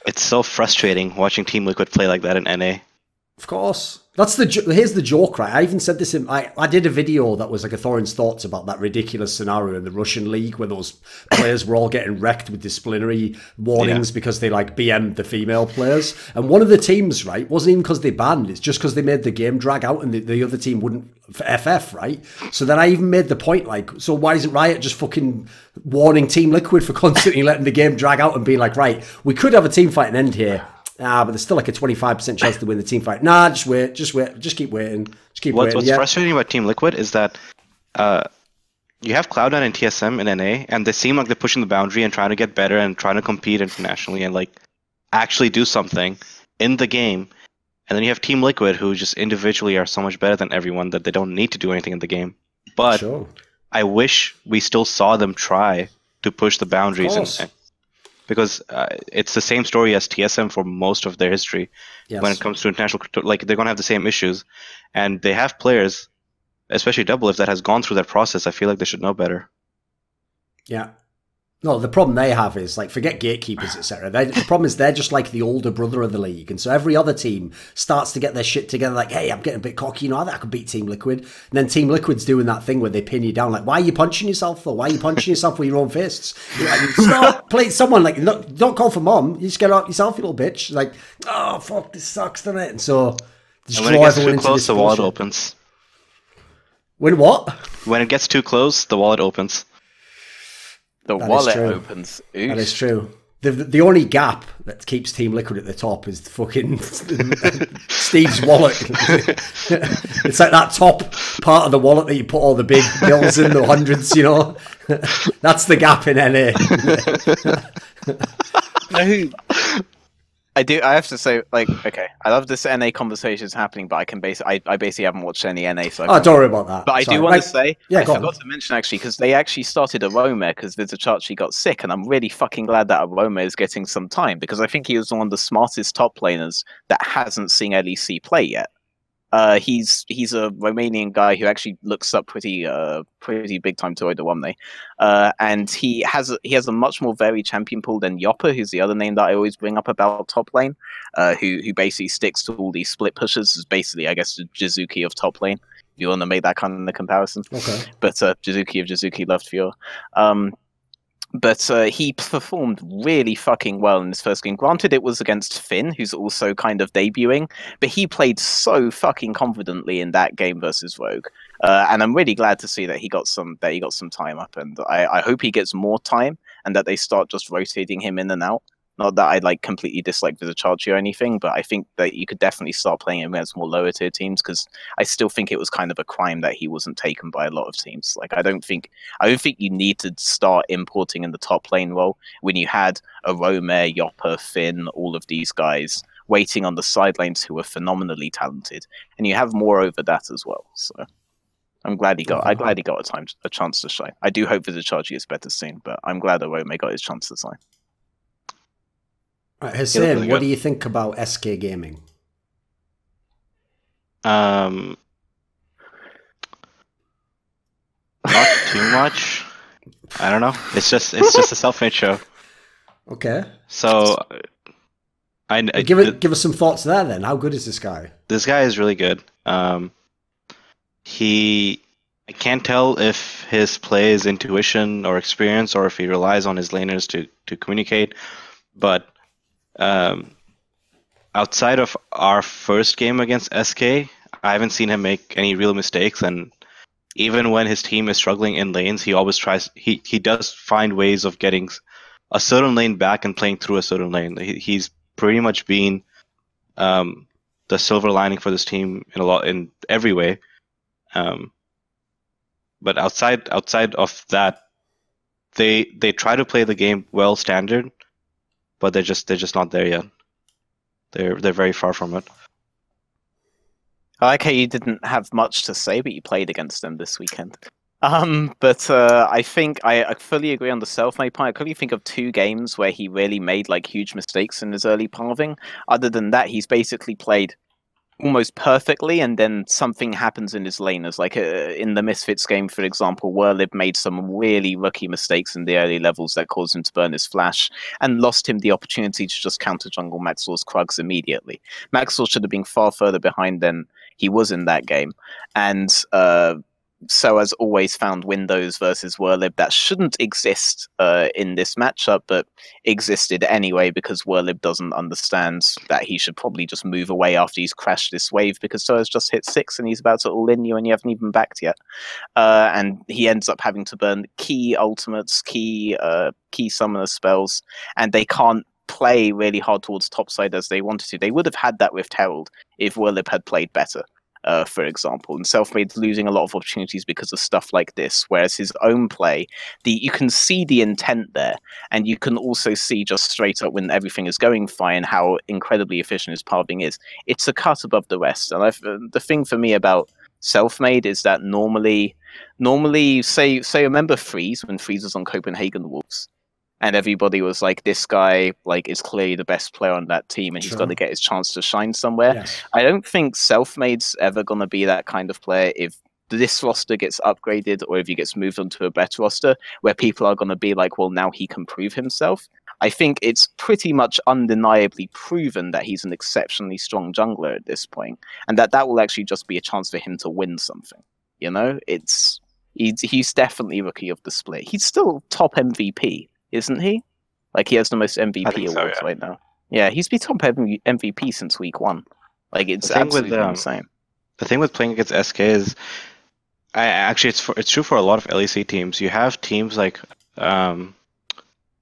It's so frustrating watching Team Liquid play like that in NA. Of course. Here's the joke, right? I even said this I did a video that was like a Thorin's thoughts about that ridiculous scenario in the Russian league where those players were all getting wrecked with disciplinary warnings because they like BM'd the female players. And one of the teams, right, wasn't even because they banned, it's just because they made the game drag out and the other team wouldn't FF, right? So then I even made the point, like, so why isn't Riot just fucking warning Team Liquid for constantly letting the game drag out and being like, right, we could have a team fight and end here. But there's still like a 25% chance to win the team fight. Nah, just wait, just keep waiting. What's frustrating about Team Liquid is that you have Cloud9 and TSM in NA, and they seem like they're pushing the boundary and trying to get better and trying to compete internationally and like actually do something in the game. And then you have Team Liquid, who just individually are so much better than everyone that they don't need to do anything in the game. But I wish we still saw them try to push the boundaries because it's the same story as TSM for most of their history. When it comes to international, like they're gonna have the same issues, and they have players, especially Double, that has gone through that process. I feel like they should know better. Yeah. No, the problem they have is, like, forget gatekeepers, etc. The problem is they're just like the older brother of the league. And so every other team starts to get their shit together, like, hey, I'm getting a bit cocky, you know, I could beat Team Liquid. And then Team Liquid's doing that thing where they pin you down, like, why are you punching yourself, though? Why are you punching yourself with your own fists? Like, stop, play someone, like, don't call for mom. You just get out yourself, you little bitch. Like, oh, fuck, this sucks, doesn't it? And so, and when it gets too close, the wallet opens. When what? When it gets too close, the wallet opens. The wallet opens. Oof. That is true. The only gap that keeps Team Liquid at the top is the fucking Steve's wallet. It's like that top part of the wallet that you put all the big bills in, the hundreds, you know. That's the gap in NA. I have to say, like, okay, I love this NA conversations happening, but I basically haven't watched any NA, so don't worry about that. But I do want to say, I forgot to mention actually, because they actually started Aroma because Vizacharchi got sick, and I'm really fucking glad that Aroma is getting some time, because I think he was one of the smartest top laners that hasn't seen LEC play yet. He's a Romanian guy who actually looks up pretty big time to NateDOhDoubleG, and he has a much more varied champion pool than Yopper, who's the other name that I always bring up about top lane, who basically sticks to all these split pushes. Is basically, I guess, the Jizuki of top lane. If you want to make that kind of comparison, Okay. But Jizuki of Jizuki left Fiora. But he performed really fucking well in this first game. Granted, it was against Finn, who's also kind of debuting, but he played so fucking confidently in that game versus Rogue. And I'm really glad to see that he got some time up, and I hope he gets more time and that they start just rotating him in and out. Not that I like completely dislike Vizicharchi or anything, but I think that you could definitely start playing him against more lower tier teams, because I still think it was kind of a crime that he wasn't taken by a lot of teams. Like I don't think you need to start importing in the top lane role when you had a Romer, Yopper, Finn, all of these guys waiting on the sidelines who are phenomenally talented, and you have more over that as well. So I'm glad he got a chance to shine. I do hope Vizicharchi is better soon, but I'm glad that Romer got his chance to shine. Right, Hussein, really what do you think about SK Gaming? Not too much. I don't know. It's just a self-made show. Okay. So, give us some thoughts there then. How good is this guy? This guy is really good. I can't tell if his play is intuition or experience, or if he relies on his laners to communicate, but outside of our first game against SK, I haven't seen him make any real mistakes, and even when his team is struggling in lanes, he always tries. He does find ways of getting a certain lane back and playing through a certain lane. He's pretty much been the silver lining for this team in every way. But outside of that, they try to play the game well standard, but they're just not there yet. They're very far from it. I like how you didn't have much to say, but you played against them this weekend. But I think I fully agree on the self-made part. I couldn't think of 2 games where he really made like huge mistakes in his early pathing. Other than that, he's basically played almost perfectly, and then something happens in his laners. Like in the Misfits game, for example, Westerlund made some really rookie mistakes in the early levels that caused him to burn his flash and lost him the opportunity to just counter jungle Maxwell's Krugs immediately. Maxwell should have been far further behind than he was in that game, and so has always found windows versus Westerlund that shouldn't exist in this matchup, but existed anyway, because Westerlund doesn't understand that he should probably just move away after he's crashed this wave, because Toa's just hit 6 and he's about to all in you and you haven't even backed yet. And he ends up having to burn key ultimates, key summoner spells, and they can't play really hard towards topside as they wanted to. They would have had that with Herald if Westerlund had played better. For example, and Selfmade's losing a lot of opportunities because of stuff like this, whereas his own play, you can see the intent there, and you can also see just straight up when everything is going fine how incredibly efficient his pathing is. It's a cut above the rest, and the thing for me about Selfmade is that normally say remember Freeze, when Freeze was on Copenhagen Wolves, and everybody was like, this guy like is clearly the best player on that team, and he's got to get his chance to shine somewhere. Yes. I don't think Selfmade's ever going to be that kind of player if this roster gets upgraded, or if he gets moved onto a better roster where people are going to be like, well, now he can prove himself. I think it's pretty much undeniably proven that he's an exceptionally strong jungler at this point, and that will actually just be a chance for him to win something. You know, he's definitely rookie of the split. He's still top MVP. Isn't he? Like, he has the most MVP awards right now. Yeah, he's been top MVP since week 1. Like, it's absolutely insane. The thing with playing against SK is, it's true for a lot of LEC teams. You have teams like Schalke,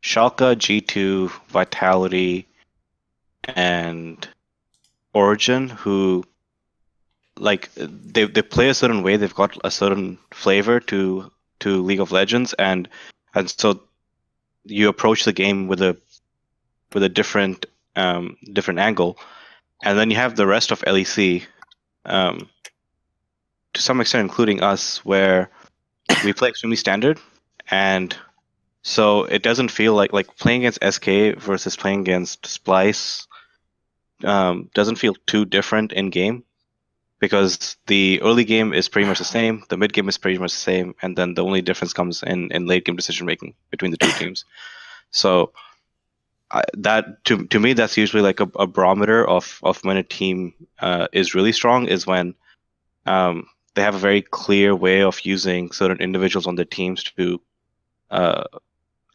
G2, Vitality, and Origin who, like, they play a certain way. They've got a certain flavor to League of Legends, and so you approach the game with a different angle, and then you have the rest of LEC, to some extent, including us, where we play extremely standard, and so it doesn't feel like playing against SK versus playing against Splice doesn't feel too different in game, because the early game is pretty much the same, the mid game is pretty much the same, and then the only difference comes in late game decision making between the two teams. So that to me, that's usually like a barometer of when a team is really strong, is when they have a very clear way of using certain individuals on their teams to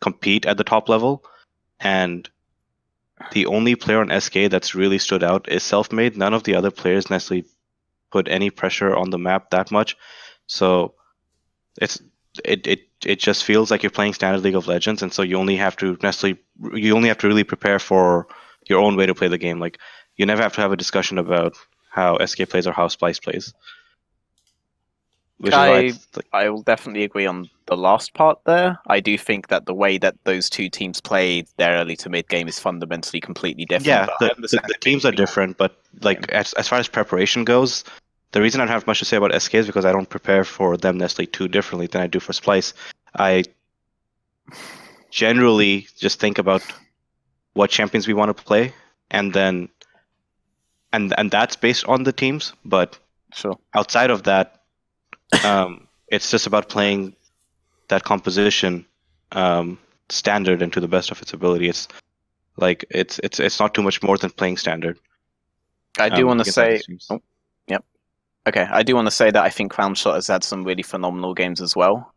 compete at the top level. And the only player on SK that's really stood out is Selfmade. None of the other players necessarily put any pressure on the map that much. So it just feels like you're playing standard League of Legends, and so you only have to really prepare for your own way to play the game. Like, you never have to have a discussion about how SK plays or how Splice plays. I will definitely agree on the last part there. I do think that the way that those two teams play their early to mid game is fundamentally completely different. Yeah, the teams are different, but like as far as preparation goes, the reason I don't have much to say about SK is because I don't prepare for them necessarily too differently than I do for Splice. I generally just think about what champions we want to play, and then and that's based on the teams. But sure, outside of that, it's just about playing that composition standard and to the best of its ability. It's like it's not too much more than playing standard. I do want to say, yep. Okay, I do want to say that I think Crownshot has had some really phenomenal games as well.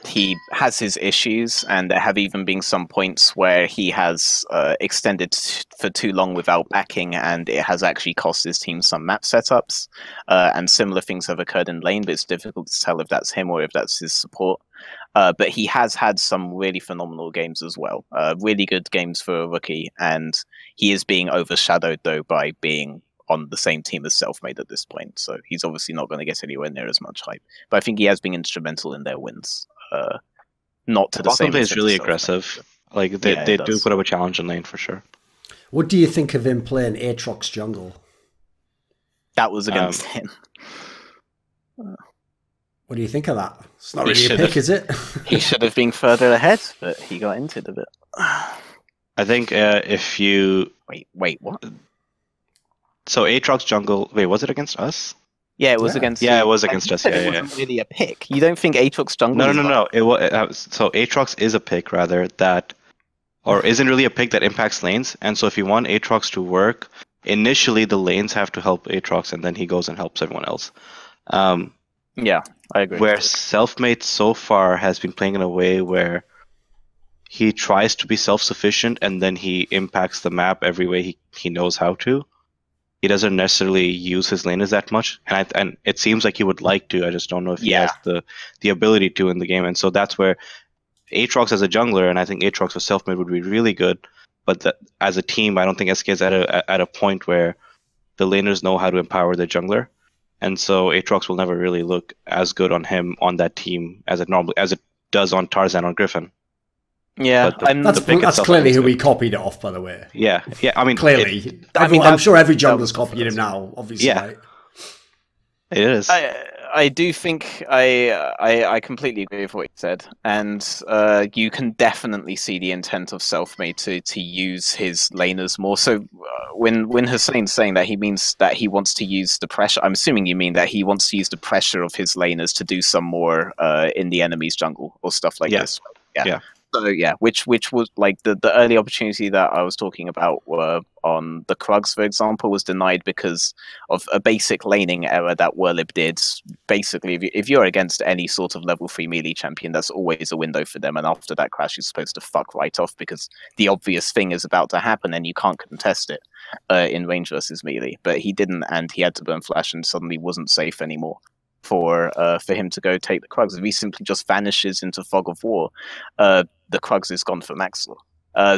He has his issues, and there have even been some points where he has extended for too long without backing, and it has actually cost his team some map setups. And similar things have occurred in lane, but it's difficult to tell if that's him or if that's his support. But he has had some really phenomenal games as well. Really good games for a rookie, and he is being overshadowed, though, by being on the same team as Selfmade at this point, so he's obviously not going to get anywhere near as much hype. But I think he has been instrumental in their wins. Not to the same extent. Is really aggressive. Like they do put up a challenge in lane for sure. What do you think of him playing Aatrox jungle? That was against him. What do you think of that? It's not really a pick, is it? He should have been further ahead, but he got into it a bit. I think if you wait, what? So Aatrox jungle. Wait, was it against us? Yeah, it was against. Yeah, it was against us. It wasn't really a pick. You don't think Aatrox jungle? No. It was so Aatrox is a pick rather that, or isn't really a pick that impacts lanes. And so if you want Aatrox to work, initially the lanes have to help Aatrox, and then he goes and helps everyone else. Yeah, I agree. Where Selfmade so far has been playing in a way where he tries to be self-sufficient, and then he impacts the map every way he knows how to. He doesn't necessarily use his laners that much, and it seems like he would like to. I just don't know if he has the ability to in the game, and so that's where Aatrox as a jungler, and I think Aatrox with Selfmade would be really good. But as a team, I don't think SK is at a point where the laners know how to empower their jungler, and so Aatrox will never really look as good on him on that team as it does on Tarzan or Griffin. Yeah, that's clearly who we copied it off, by the way. Yeah. I mean, clearly, I'm sure every jungler's copied him now. Obviously, yeah, right? It is. I do think I completely agree with what you said, and you can definitely see the intent of Selfmade to use his laners more. So when Hussein's saying that, he means that he wants to use the pressure. I'm assuming you mean that he wants to use the pressure of his laners to do some more in the enemy's jungle or stuff like this. Yeah. So yeah, which was like the early opportunity that I was talking about on the Krugs, for example, was denied because of a basic laning error that Werlib did. Basically, if you're against any sort of level 3 melee champion, that's always a window for them, and after that crash, you're supposed to fuck right off because the obvious thing is about to happen and you can't contest it in range versus melee. But he didn't, and he had to burn flash and suddenly wasn't safe anymore for him to go take the Krugs. If he simply just vanishes into Fog of War, the Krugs is gone for Maxwell.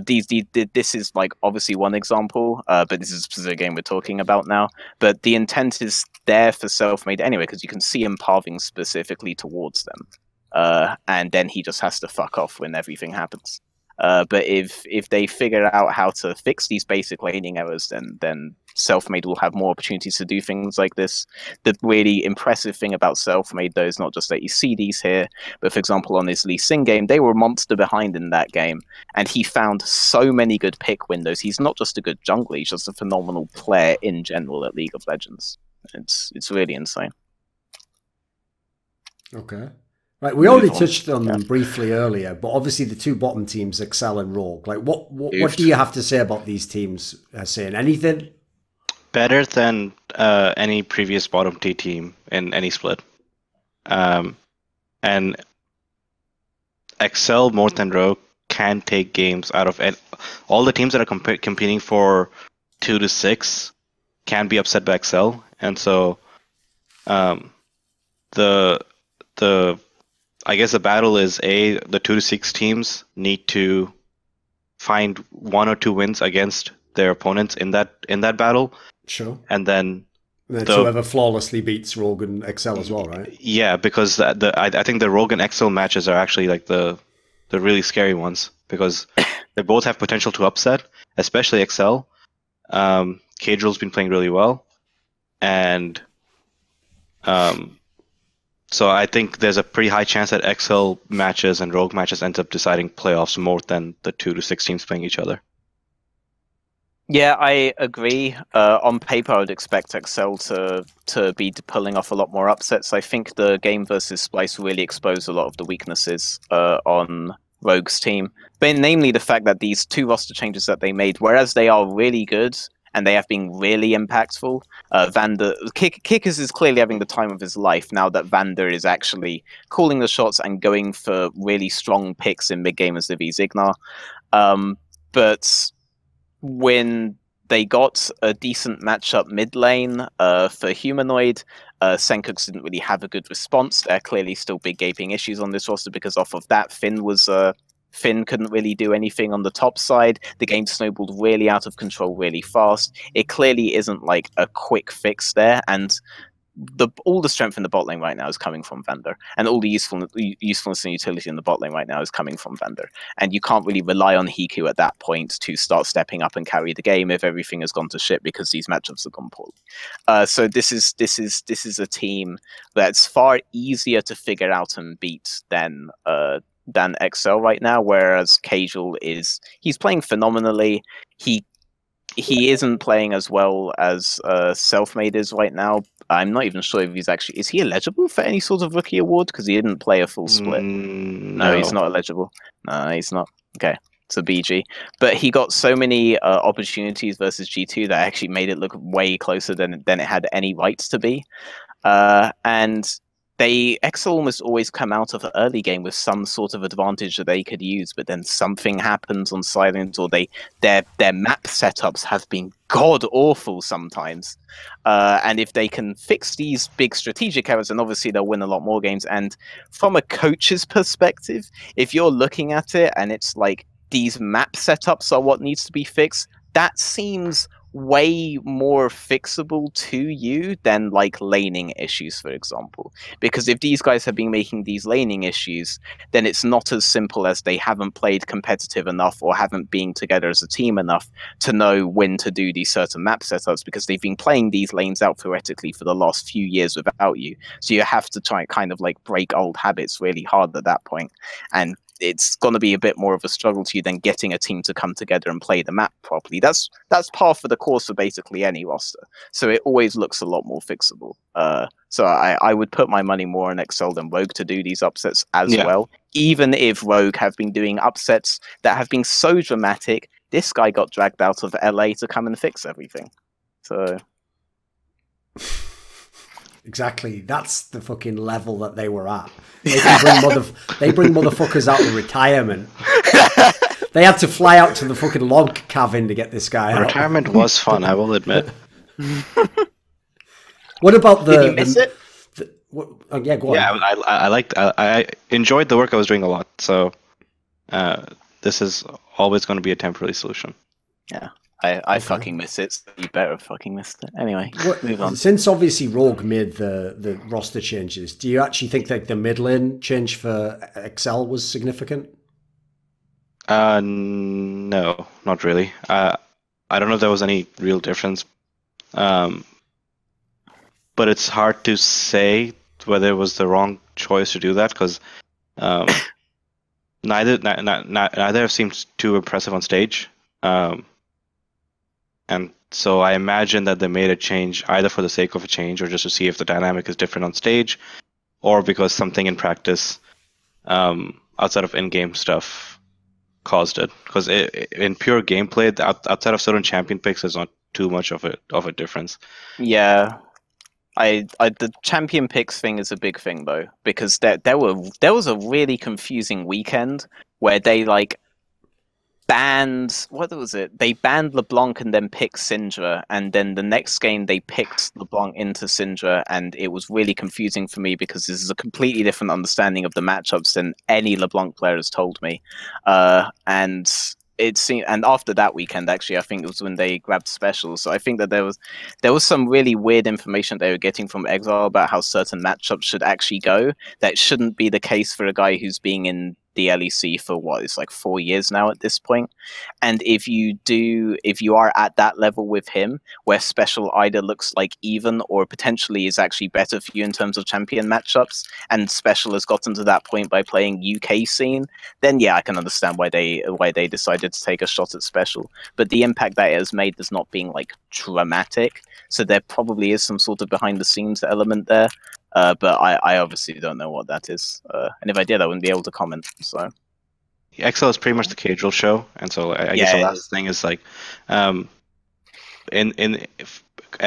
This is like obviously one example, but this is a specific game we're talking about now. But the intent is there for Selfmade anyway, because you can see him pathing specifically towards them, and then he just has to fuck off when everything happens. But if they figure out how to fix these basic laning errors, then Selfmade will have more opportunities to do things like this. The really impressive thing about Selfmade, though, is not just that you see these here, but for example, on his Lee Sin game, they were a monster behind in that game, and he found so many good pick windows. He's not just a good jungler, he's just a phenomenal player in general at League of Legends. It's really insane. Okay. Right, we already touched on them briefly earlier, but obviously the two bottom teams, Excel and Rogue. Like, what do you have to say about these teams? Saying anything? Better than any previous bottom T team in any split. And Excel more than Rogue can take games out of it. All the teams that are competing for 2 to 6 can be upset by Excel, and so the I guess the battle is the 2 to 6 teams need to find 1 or 2 wins against their opponents in that battle. Sure. And then whoever flawlessly beats Rogue and Excel as well, right? Yeah, because I think the Rogue and Excel matches are actually like the really scary ones, because they both have potential to upset, especially Excel. Cadrill's been playing really well, and so I think there's a pretty high chance that Excel matches and Rogue matches ends up deciding playoffs more than the 2 to 6 teams playing each other. Yeah, I agree. On paper, I would expect Excel to be pulling off a lot more upsets. I think the game versus Splice really exposed a lot of the weaknesses on Rogue's team, but namely the fact that these 2 roster changes that they made, whereas they are really good and they have been really impactful, Vander Kickers is clearly having the time of his life now that Vander is actually calling the shots and going for really strong picks in mid game as the Zignar. But when they got a decent matchup mid lane for Humanoid, Senkooks didn't really have a good response. There are clearly still big gaping issues on this roster because off of that, Finn couldn't really do anything on the top side. The game snowballed really out of control really fast. It clearly isn't like a quick fix there, and all the strength in the bot lane right now is coming from Vander, and all the usefulness and utility in the bot lane right now is coming from Vander. And you can't really rely on Hiku at that point to start stepping up and carry the game if everything has gone to shit because these matchups have gone poorly. So this is a team that's far easier to figure out and beat than Excel right now, whereas Casual he's playing phenomenally. He isn't playing as well as Selfmade is right now. I'm not even sure if is he eligible for any sort of rookie award because he didn't play a full split. No, he's not eligible. No, he's not. Okay, it's a BG. But he got so many opportunities versus G2 that actually made it look way closer than it had any rights to be. And Excel almost always come out of the early game with some sort of advantage that they could use, but then something happens on Silent, or their map setups have been god awful sometimes. And if they can fix these big strategic errors, then obviously they'll win a lot more games. And from a coach's perspective, if you're looking at it and it's like these map setups are what needs to be fixed, that seems way more fixable to you than like laning issues, for example. Because if these guys have been making these laning issues, then it's not as simple as they haven't played competitive enough or haven't been together as a team enough to know when to do these certain map setups, because they've been playing these lanes out theoretically for the last few years without you. So you have to try and kind of like break old habits really hard at that point. And it's going to be a bit more of a struggle to you than getting a team to come together and play the map properly. That's par for the course for basically any roster. So it always looks a lot more fixable. So I would put my money more on Excel than Rogue to do these upsets as well. Even if Rogue have been doing upsets that have been so dramatic, this guy got dragged out of LA to come and fix everything. So... Exactly. That's the fucking level that they were at. They bring motherfuckers out of retirement. They had to fly out to the fucking log cabin to get this guy out. Retirement was fun, I will admit. What about Did you miss it? Yeah, go on. Yeah, I enjoyed the work I was doing a lot. So this is always going to be a temporary solution. Yeah. I fucking miss it. So you better have fucking missed it. Anyway, move on. Since obviously Rogue made the roster changes, do you actually think that the mid lane change for Excel was significant? No, not really. I don't know if there was any real difference. But it's hard to say whether it was the wrong choice to do that, because neither have seemed too impressive on stage. And So I imagine that they made a change either for the sake of a change or just to see if the dynamic is different on stage, or because something in practice outside of in-game stuff caused it. Because in pure gameplay, outside of certain champion picks, there's not too much of a difference. Yeah. The champion picks thing is a big thing though, because there was a really confusing weekend where they like banned, what was it? They banned LeBlanc and then picked Syndra, and then the next game they picked LeBlanc into Syndra, and it was really confusing for me because this is a completely different understanding of the matchups than any LeBlanc player has told me. And it seemed, and after that weekend, actually, I think it was when they grabbed specials. So I think that there was some really weird information they were getting from Exile about how certain matchups should actually go. That shouldn't be the case for a guy who's being in the LEC for what, it's like 4 years now at this point. And if you are at that level with him, where special either looks like even or potentially is actually better for you in terms of champion matchups, and special has gotten to that point by playing UK scene, then yeah, I can understand why they decided to take a shot at special. But the impact that it has made is not being like dramatic, so there probably is some sort of behind the scenes element there. But I obviously don't know what that is, and if I did, I wouldn't be able to comment. So, Excel is pretty much the casual show, and so I guess the last thing is like,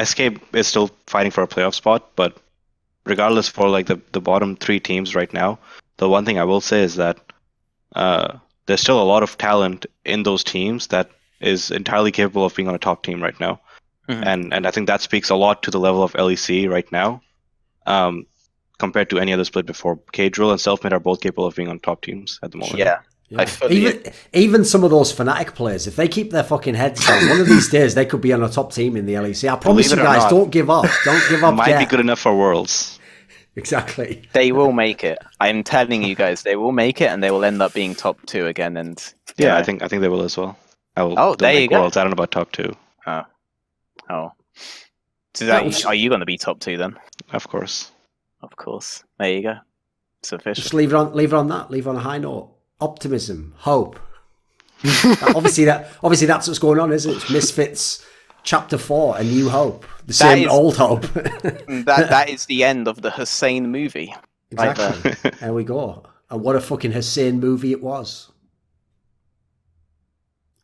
SK is still fighting for a playoff spot, but regardless for like the bottom 3 teams right now, the one thing I will say is that there's still a lot of talent in those teams that is entirely capable of being on a top team right now, and I think that speaks a lot to the level of LEC right now. Compared to any other split before. K-Drill and Selfmade are both capable of being on top teams at the moment. Yeah. Even some of those Fnatic players, if they keep their fucking heads down, one of these days they could be on a top team in the LEC. I promise you guys, don't give up. Don't give up. Might be good enough for Worlds. Exactly. They will make it. I'm telling you guys, they will make it, and they will end up being top 2 again. And yeah, I think they will as well. There you go. Worlds. I don't know about top 2. Oh. So are you going to be top 2 then? Of course. Of course. There you go. It's official. Just leave it on that. Leave it on a high note. Optimism, hope. obviously that's what's going on, isn't it? It's Misfits Chapter 4, A New Hope. The same old hope. that is the end of the Hussein movie. Exactly. There we go. And what a fucking Hussein movie it was.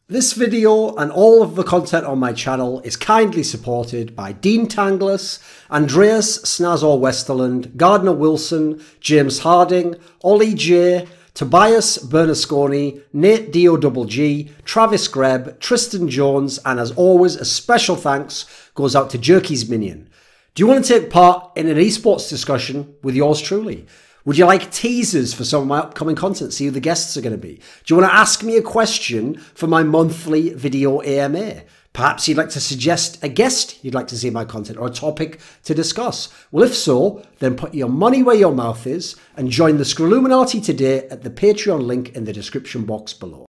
This video and all of the content on my channel is kindly supported by Dean Tanglis, Andreas Snazore Westerlund, Gardner Wilson, James Harding, OllieJ, Tobias Bernasconi, NateDOhDoubleG, Travis Greb, Tristan Jones, and as always, a special thanks goes out to Jerky's Minion. Do you want to take part in an esports discussion with yours truly? Would you like teasers for some of my upcoming content? See who the guests are going to be? Do you want to ask me a question for my monthly video AMA? Perhaps you'd like to suggest a guest you'd like to see in my content or a topic to discuss. Well, if so, then put your money where your mouth is and join the Scrilluminati today at the Patreon link in the description box below.